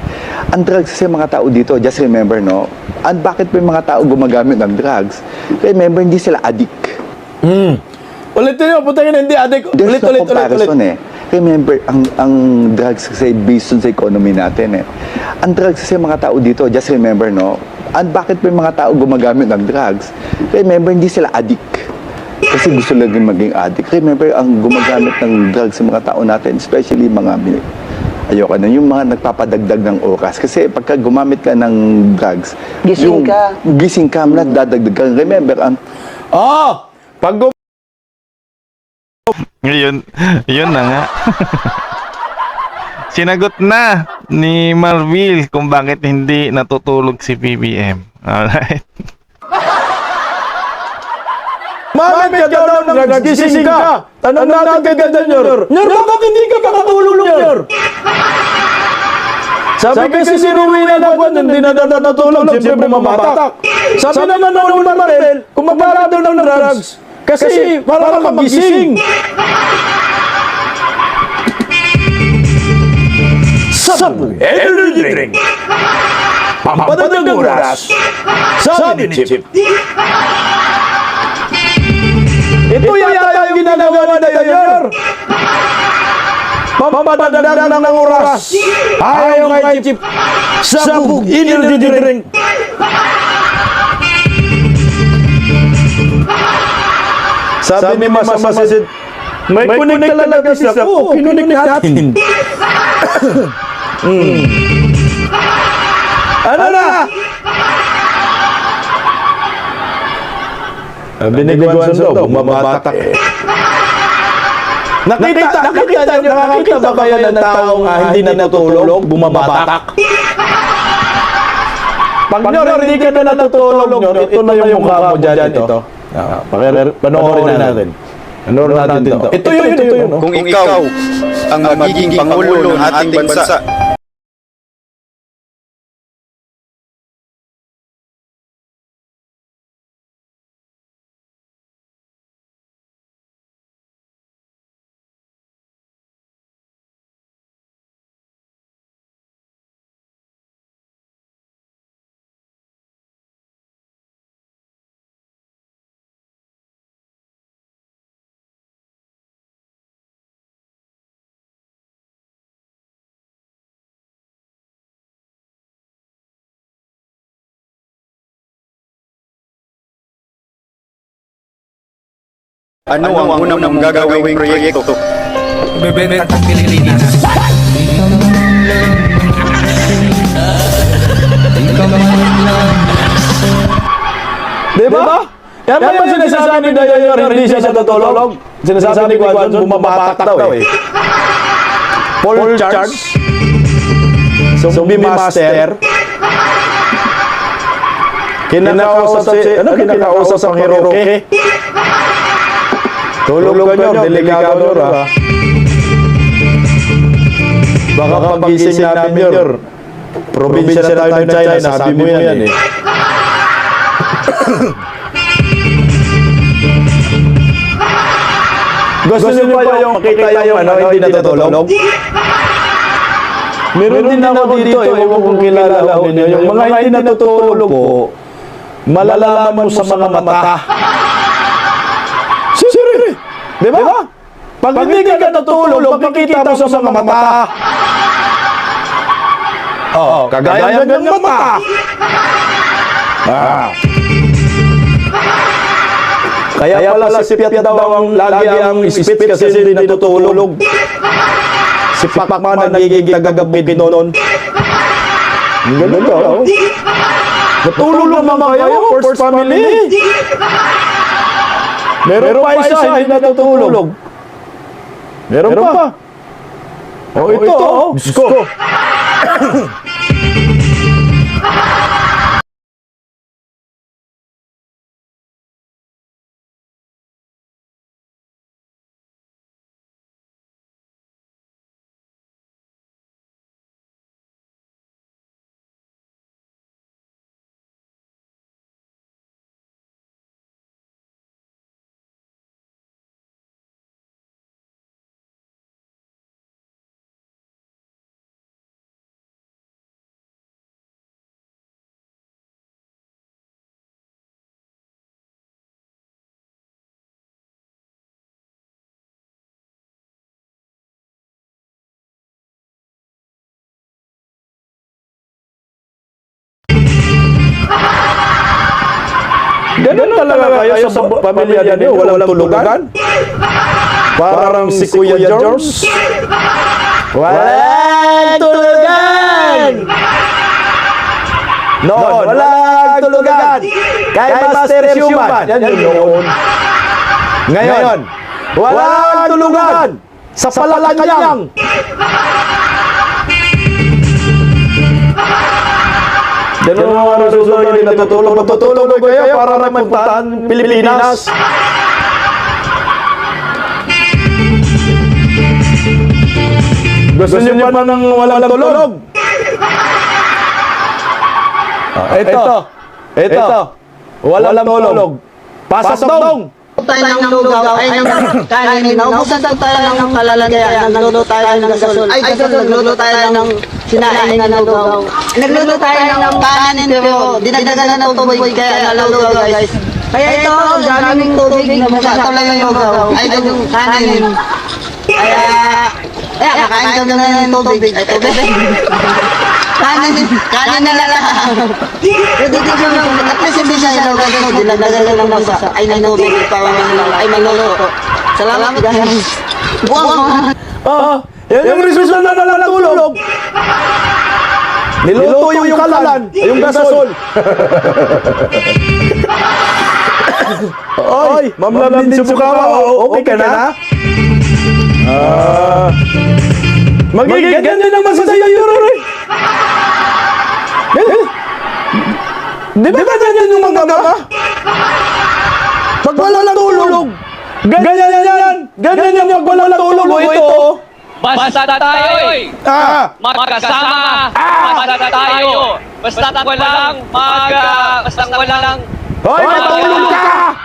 Ang drugs kasi mga tao dito, just remember no, and bakit may mga tao gumagamit ng drugs? Remember, hindi sila addict. Ulitin nyo, putangin na hindi adik. There's no comparison Ulit. eh. Remember, ang drugs kasi based on sa economy natin eh. Ang drugs kasi mga tao dito, just remember no, and bakit may mga tao gumagamit ng drugs? Remember, hindi sila addict. Kasi gusto lang din maging addict. Remember, ang gumagamit ng drugs sa mga tao natin, especially mga, ayoko na, yung mga nagpapadagdag ng oras. Kasi pagka gumamit ka ng drugs, gising ka, dadagdag ka. Remember, Pag Ngayon, yun na nga. Sinagot na ni Marvel kung bakit hindi natutulog si PBM. Alright. Mamit ka daw ng drugs, gising ka. Tanong natin kay Ganyor. Nyor, bakit hindi ka makatulog, Nyor? Sabi kasi si Rowena na kung hindi na natutulog, siyempre bumabatak. Sabi naman ng Marvel, kung magkala daw ng drugs, kasi para ka magising. Sabi, energy drink. Pampadadag ng oras. Sabi ni Chip. Ito yata yung ginagawa na Ganyor. Pampadadag ng oras. Ayaw kay Chip. Sabog, energy drink. Sabi ni Mas Masid, may connect talaga siya. Oo, kinunik natin. Ano na? Binigwan daw, bumabatak eh. Nakita ba kayo ng taong hindi na natutulog, bumabatak? Pag nyo, hindi ka na natutulog nyo, ito na yung mukha mo dyan, ito. Panoorin natin. Panoorin natin ito. Ito yun. Kung ikaw ang magiging pangulo ng ating bansa, ano ang unang mong gagawing proyekto? Bebenta ng Pilipinas. Diba? Yan ba yung sinasabi ni Dayor, hindi siya natutulog? Sinasabi ni Guanzon, bumabatak daw eh. Full charge. Zombie master. Kinakausap ang Hiroke. Tulog ka nyo, delikado ha. Baka pagising namin Nyor, probinsya na tayo ng China, sabi mo yan eh. Gusto niyo ba yung makita yung hindi natutulog? Meron din ako dito, ewan ko kung kilala ko ninyo. Yung mga hindi natutulog po, malalaman mo sa mga mata. Siri! Di ba? Pag hindi ka natutulog, makikita mo sa mga mata. Oo, kagaya ng mata. Kaya pala si Piat daw ang lagi ang spit kasi hindi natutulog. Si Pacman nagiging tagagabit noon. Ang ganun daw. Natulog naman kayo, first family. Meron pa isa, hindi natutulog. Meron pa. O ito, Diyos ko. Ganun talaga kayo sa pamilya niyo, walang tulugan? Parang si Kuya George? Walang tulugan! Noon, walang tulugan! Kay Master Human, yan yun noon. Ngayon, walang tulugan! Sa Palalanyang! Ganun ang mga susunod hindi natutulog. Matutulog kayo para na magpuntaan Pilipinas. Gusto niyo ba ng walang tulog? Ito. Walang tulog. Pasok dong! Tayo ng lugaw, ay ng kanin, naubusan tayo ng kalalagyan, nagluto tayo ng gasol, ay gasol, nagluto tayo ng sinain na lugaw. Nagluto tayo ng kanin, pero dinagdagan ng tubig, kaya nalulugaw guys. Kaya ito, daming tubig, masatuloy yung lugaw, ay yung kanin. Kaya kakain kami ng tubig, ay tubig. Kanin na lang. Pwede din yung at least hindi siya lugaw mo, dinagdagan lang ng masa, ay nanubig, ay manuluto. Salamat guys. Buwang Yan yung resulta na walang tulog. Niluto yung kalan, yung gasol. Oy, Ma'am Lavlin Subukawa, okay ka na? Magiging ganyan naman sa iyo, Rory. Di ba ganyan yung mga mama? Pag walang tulog, ganyan yan. Ganyan yung pag walang tulog, ito. Basta tayo magkasama, basta tayo, basta walang Hoy, matulog ka!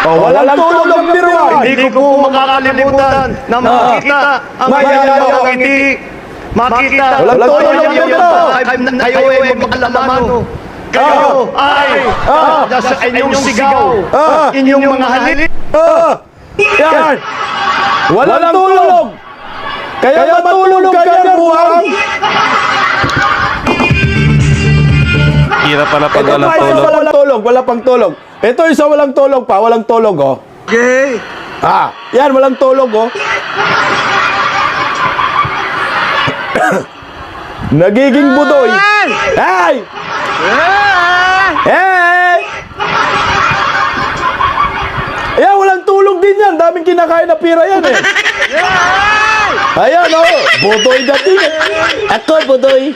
Walang tulog ang biruan. Hindi ko makakalimutan na makita ang mayayawang ngiti. Makita. Walang tulog ang biruan. Kayo ay magkalaman. Kayo ay sa inyong sigaw. Inyong mga halik. Yan! Walang tulog! Kaya matulog ka yan, buwang! Hirap pala pag Ito walang pa isa tulog. walang tulog, wala pang tulog. Ito isa walang tulog pa, walang tulog, oh. Okay. Yan, walang tulog, oh. Nagiging budoy. Hey! Hey! Ayan, walang tulog din yan. Daming kinakain na pira yan, eh. Ayan, oh. Budoy dating. Ako, budoy.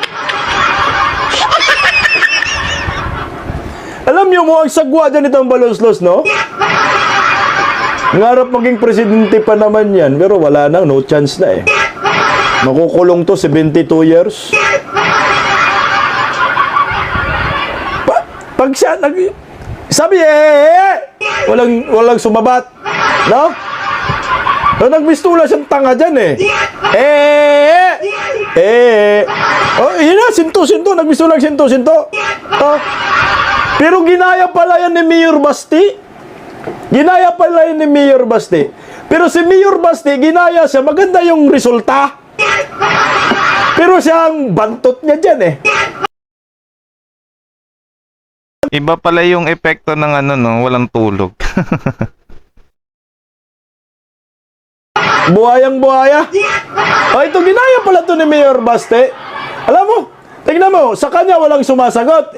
Alam niyo mo, ang sagwa dyan itong balonslos, no? Ngarap maging presidente pa naman yan, pero wala na, no chance na eh. Makukulong to 72 years. Pag siya, sabi walang sumabat, no? Nagbistula siyang tanga dyan eh. Oh, yun na, sinto-sinto. Nagbistulang sinto-sinto. Oh. Pero ginaya pala yan ni Mayor Basti. Ginaya pala yan ni Mayor Basti. Pero si Mayor Basti, ginaya siya. Maganda yung resulta. Pero siyang bantot niya dyan eh. Iba pala yung epekto ng ano, no, walang tulog. Buhayang buhaya. Oh, ito ginaya pala to ni Mayor Baste. Alam mo, tingnan mo, sa kanya walang sumasagot.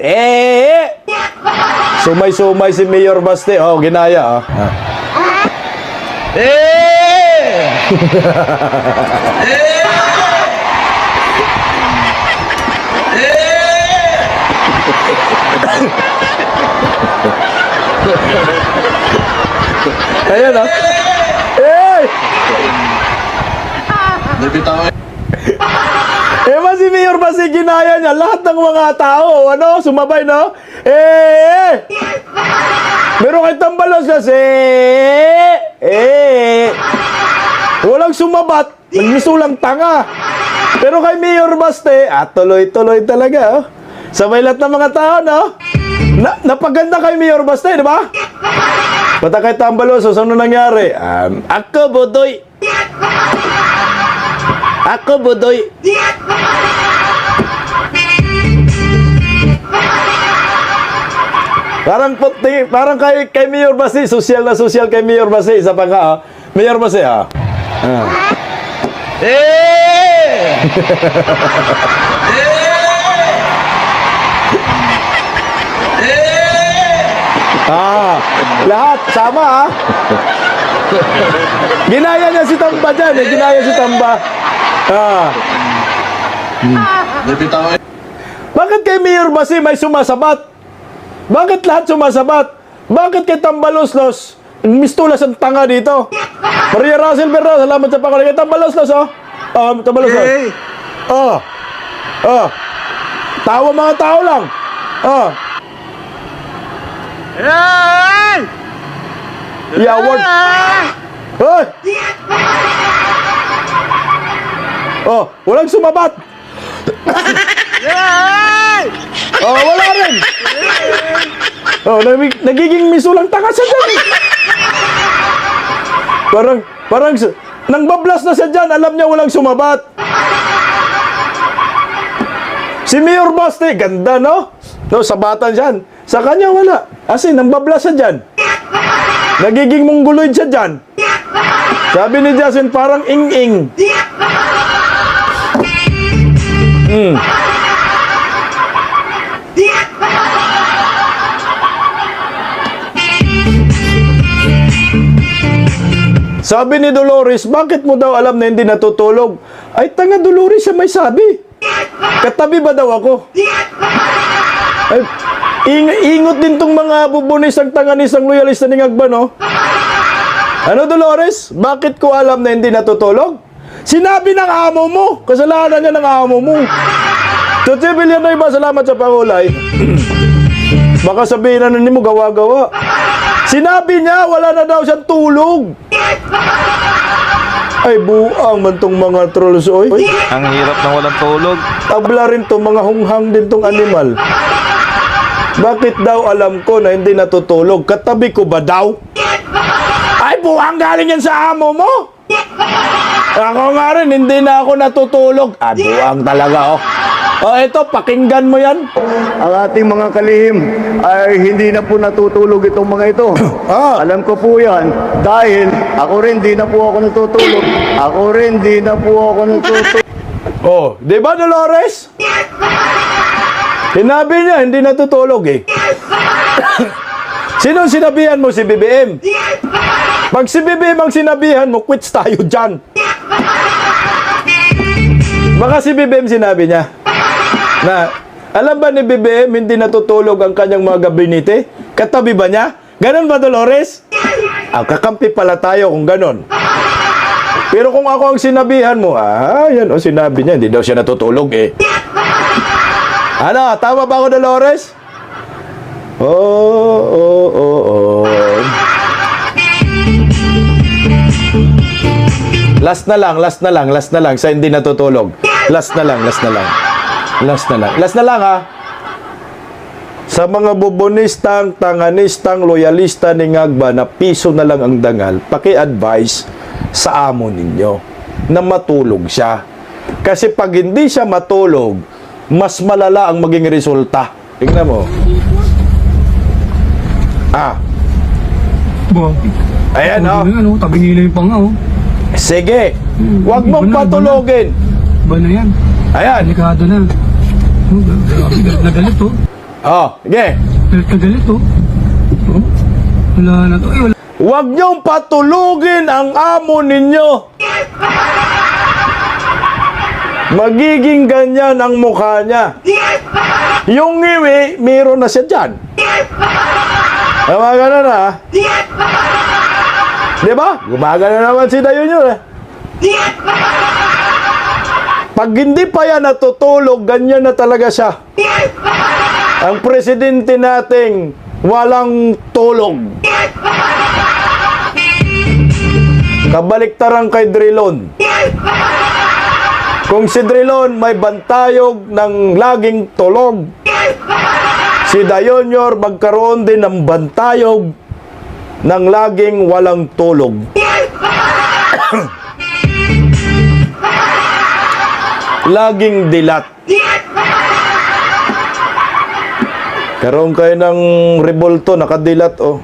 Sumay-sumay si Mayor Baste. Oh, ginaya. Oh. Ayan oh. Si Mayor Basti ginaya niya lahat ng mga tao, ano, sumabay, no? Meron kay Tambalos kasi, walang sumabat, nagmisulang tanga. Pero kay Mayor Basti, tuloy-tuloy talaga, oh. Sabay lahat ng mga tao, no? Napaganda kay Mayor Basti, di ba? Bata kay Tambalos, ano nangyari? Ako, Bodoy. Ako, Bodoy. Parang kay Mayor Basti, social na social kay Mayor Basti. Isa pa nga, oh. Mayor Basti, ah. Lahat, sama, ah. Ginaya niya si Tamba dyan, eh. Ginaya si Tamba. Bakit kay Mayor Basti may sumasabat? Bakit lahat sumasabat? Bakit kay Tambaloslos mistulas ang tanga dito? Maria Russell Berro, salamat sa pakikinig. Kay Tambaloslos, oh. Tambaloslos. Tawa mga tao lang. Yaward. Hoy! Walang sumabat. Wala rin. Nagiging misulang tanga siya dyan. Parang nang bablas na siya dyan, alam niya walang sumabat. Si Mayor Basti, ganda, no? No, sabatan siya. Sa kanya wala. Kasi nang bablas siya dyan. Nagiging mongguloid siya dyan. Sabi ni Justin, parang ing-ing. Sabi ni Dolores, bakit mo daw alam na hindi natutulog? Ay, tanga Dolores, siya may sabi. Katabi ba daw ako? Ay, ingot din tong mga bubunis ang tanganis ang loyalista ni Ngagba, no? Ano, Dolores? Bakit ko alam na hindi natutulog? Sinabi ng amo mo. Kasalanan niya ng amo mo. Tutsi Villanueva, salamat sa pangulay. Baka sabihin na mo gawa-gawa. Sinabi niya, wala na daw siyang tulog. Ay, buang man tong mga trolls, oy. Ang hirap na walang tulog. Tabla rin to, mga hunghang din tong animal. Bakit daw alam ko na hindi natutulog? Katabi ko ba daw? Ay, buang galing yan sa amo mo. Ako nga rin, hindi na ako natutulog. Buang talaga, oh. Ito, pakinggan mo yan. Ang ating mga kalihim ay hindi na po natutulog itong mga ito. Alam ko po yan dahil ako rin di na po ako natutulog. Ako rin di na po ako natutulog. Di ba, Dolores? Sinabi niya, hindi natutulog eh. Sino sinabihan mo? Si BBM? Pag si BBM ang sinabihan mo, quits tayo dyan. Baka si BBM sinabi niya na, alam ba ni BBM hindi natutulog ang kanyang mga gabinete? Katabi ba niya? Ganon ba, Dolores? Kakampi pala tayo kung ganon. Pero kung ako ang sinabihan mo, yan o, sinabi niya, hindi daw siya natutulog eh. Ano, tama ba ako, Dolores? Last na lang sa hindi natutulog. Last na lang ha. Sa mga bubonistang, tanganistang, loyalista ni Ngagba na piso na lang ang dangal, paki-advise sa amo ninyo na matulog siya. Kasi pag hindi siya matulog, mas malala ang maging resulta. Tingnan mo. Ayan, oh. Tabi nila yung panga, oh. Sige. Huwag mong patulogin. Ba na yan? Ayan. Delikado na. Nagalit, oh. Sige. Nagalit, oh. Wala na to. Wala. Huwag niyong patulugin ang amo ninyo. Magiging ganyan ang mukha niya. Yung ngiwi, meron na siya dyan. Gumagana na. Di ba? Gumagana naman si Dayo nyo. Pag hindi pa yan natutulog, ganyan na talaga siya. Ang presidente nating walang tulog. Kabaliktaran kay Drilon. Kung si Drilon may bantayog ng laging tulog, si Dayonyor magkaroon din ng bantayog ng laging walang tulog. Laging dilat. Karoon kayo ng rebolto, nakadilat, oh.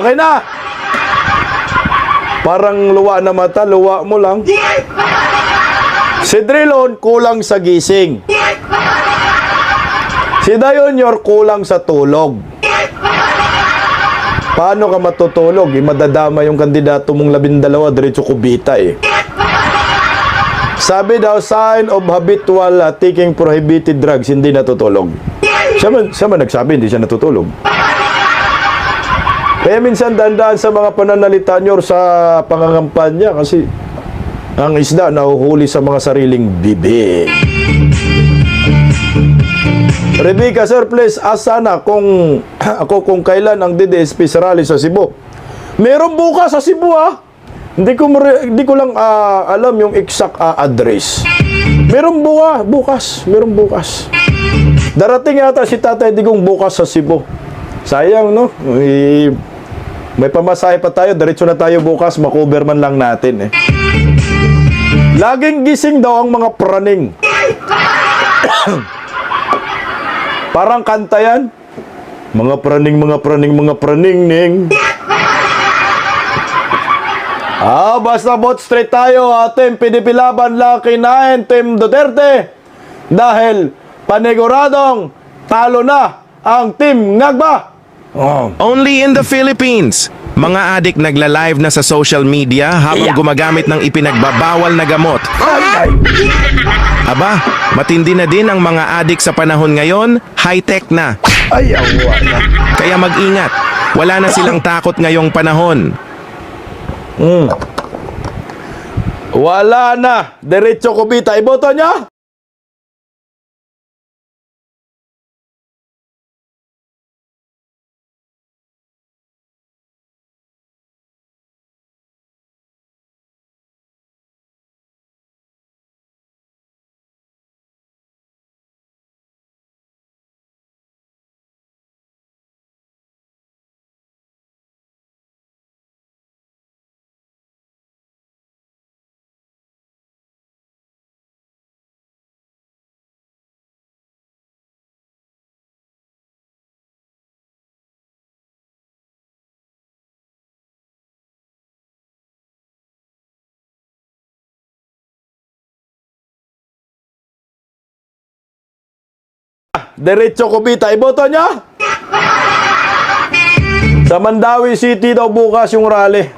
Okay na. Parang luwa na mata, luwa mo lang. Si Drilon kulang sa gising. Si Dayonyor kulang sa tulog. Paano ka matutulog? Madadama yung kandidato mong 12, diretso kubita eh. Sabi daw, sign of habitual taking prohibited drugs, hindi natutulog. Siya man nagsabi, hindi siya natutulog. Kaya minsan dandaan sa mga pananalita nyo sa pangangampanya kasi ang isda nahuhuli sa mga sariling bibig. Rebecca, sir, please, asana kung kailan ang DDSP sa rally sa Cebu. Meron bukas sa Cebu, ha? Hindi ko lang alam yung exact address. Meron bukas. Darating yata si Tatay Digong bukas sa Cebu. Sayang, no? May pamasahe pa tayo, diretso na tayo bukas, makover man lang natin eh. Laging gising daw ang mga praning. Parang kanta yan. Mga praning ning. Basta bot straight tayo, ating pinipilaban lang kinain Team Duterte. Dahil paniguradong talo na ang Team Ngagba. Only in the Philippines. Mga adik nagla-live na sa social media habang gumagamit ng ipinagbabawal na gamot. Aba, matindi na din ang mga adik sa panahon ngayon, high-tech na. Kaya mag-ingat, wala na silang takot ngayong panahon. Wala na, diretso kubita. Iboto niya? Diretso kubita. Iboto niya? Sa Mandawi City daw bukas yung rally.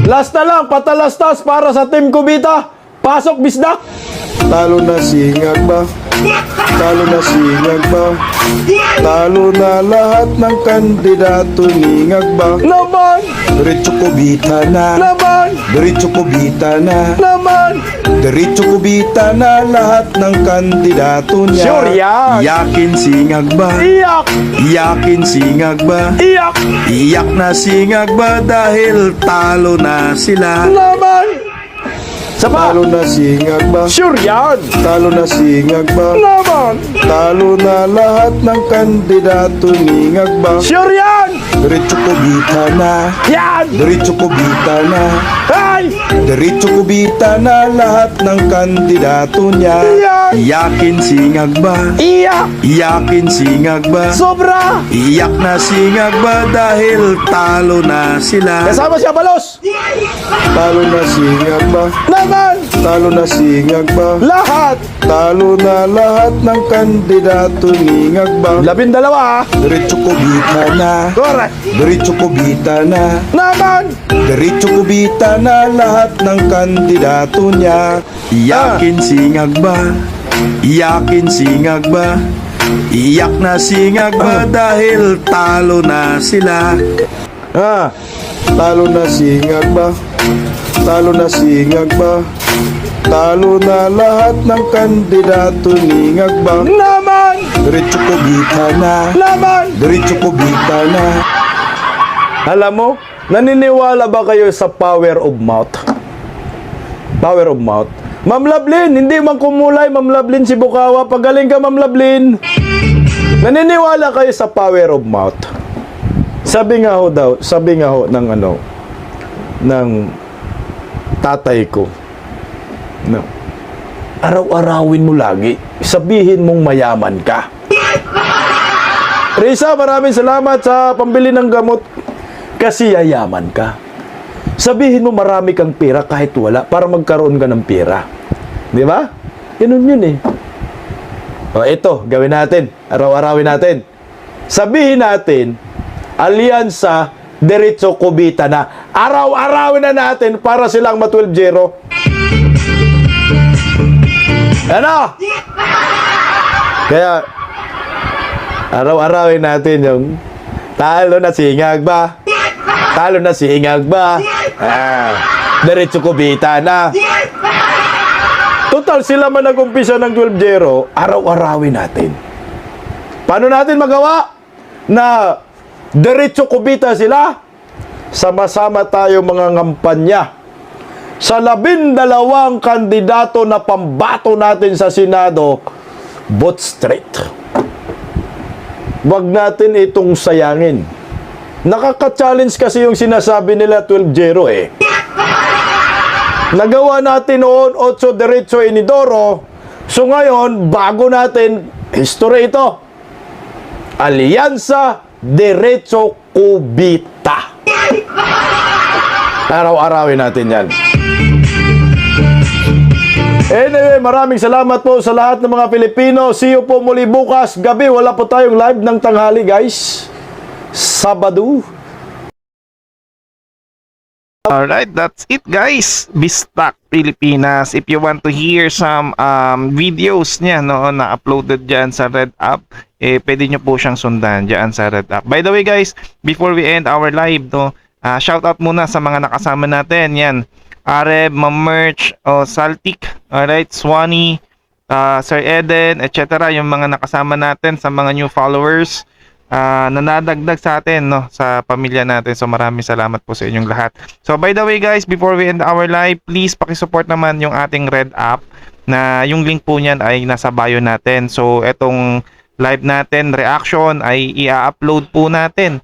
Last na lang, patalastas para sa Team Kubita. Pasok, Bisdak! Talo na si Ngagba. Talo na singag ba? Talo na lahat ng kandidato, ningag ba? Naman! Diretso kubita na. Naman! Diretso kubita na. Naman! Diretso kubita na lahat ng kandidato niya. Sure yan! Iyakin singag ba? Iyak! Iyakin singag ba? Iyak! Iyak na singag ba dahil talo na sila? Naman! Talo na singag ba? Sure yan! Talo na singag ba? Naman! Talo na lahat ng kandidato, ningag ba? Sure yan! Diretso kubita na. Yan! Diretso kubita na. Ay! Diretso kubita na lahat ng kandidato niya. Yan! Iyakin singag ba? Iyak! Iyakin singag ba? Sobra! Iyak na singag ba dahil talo na sila? Kasama siya, Balos! Talo na singag ba? Naman! Talo na singag ba? Lahat! Talo na lahat ng kandidato, ningag ba? 12! Diretso kubita na. Correct! Diretso kubita na. Naman! Diretso kubita na lahat ng kandidato niya. Iyakin singag ba? Iyakin singag ba? Iyak na singag ba dahil talo na sila? Talo na singag ba? Talo na singag ba? Talo na lahat ng kandidato, ningag ba? Naman! Diretso kubita na. Naman! Diretso kubita na. Alam mo, naniniwala ba kayo sa power of mouth? Power of mouth. Ma'am Lablin, hindi man kumulay, Ma'am Lablin si Bukawa. Pagaling ka, Ma'am Lablin. Naniniwala kayo sa power of mouth? Sabi nga ho ng ng tatay ko, no, araw-arawin mo lagi, sabihin mong mayaman ka. Risa, maraming salamat sa pambili ng gamot. Kasi yayaman ka. Sabihin mo marami kang pera kahit wala para magkaroon ka ng pera. Di ba? Ganun yun eh. O ito, gawin natin. Araw-arawin natin. Sabihin natin, alyansa, diretso kubita na. Araw-arawin na natin para silang ma-12-0. Ano? Kaya, araw-arawin natin yung talo na singag ba? Talo na singag ba? Diretso kubita na. Total, sila man nag-umpisa ng 12-0, araw-arawin natin. Paano natin magawa na diretso kubita sila? Sama-sama tayo mga ngampanya sa 12 kandidato na pambato natin sa Senado, vote straight. Wag natin itong sayangin. Nakaka-challenge kasi yung sinasabi nila 12-0 eh. Nagawa natin noon 8 diretso inidoro. So ngayon, bago natin, history ito. Alyansa diretso kubita. Araw-arawin natin yan. Anyway, maraming salamat po sa lahat ng mga Pilipino. See you po muli bukas gabi. Wala po tayong live ng tanghali, guys. Sabado. Alright, that's it guys. Bistak Pilipinas. If you want to hear some videos niya na uploaded dyan sa Red App, pwede nyo po siyang sundan dyan sa Red App. By the way guys, before we end our live, shout out muna sa mga nakasama natin. Yan, Areb, Merch, Saltik, alright, Swanee, Sir Eden, etc. Yung mga nakasama natin sa mga new followers na nadagdag sa atin, sa pamilya natin. So maraming salamat po sa inyong lahat. So by the way guys, before we end our live, please pakisupport naman yung ating Red App, na yung link po niyan ay nasa bio natin. So etong live natin, reaction, ay i-upload po natin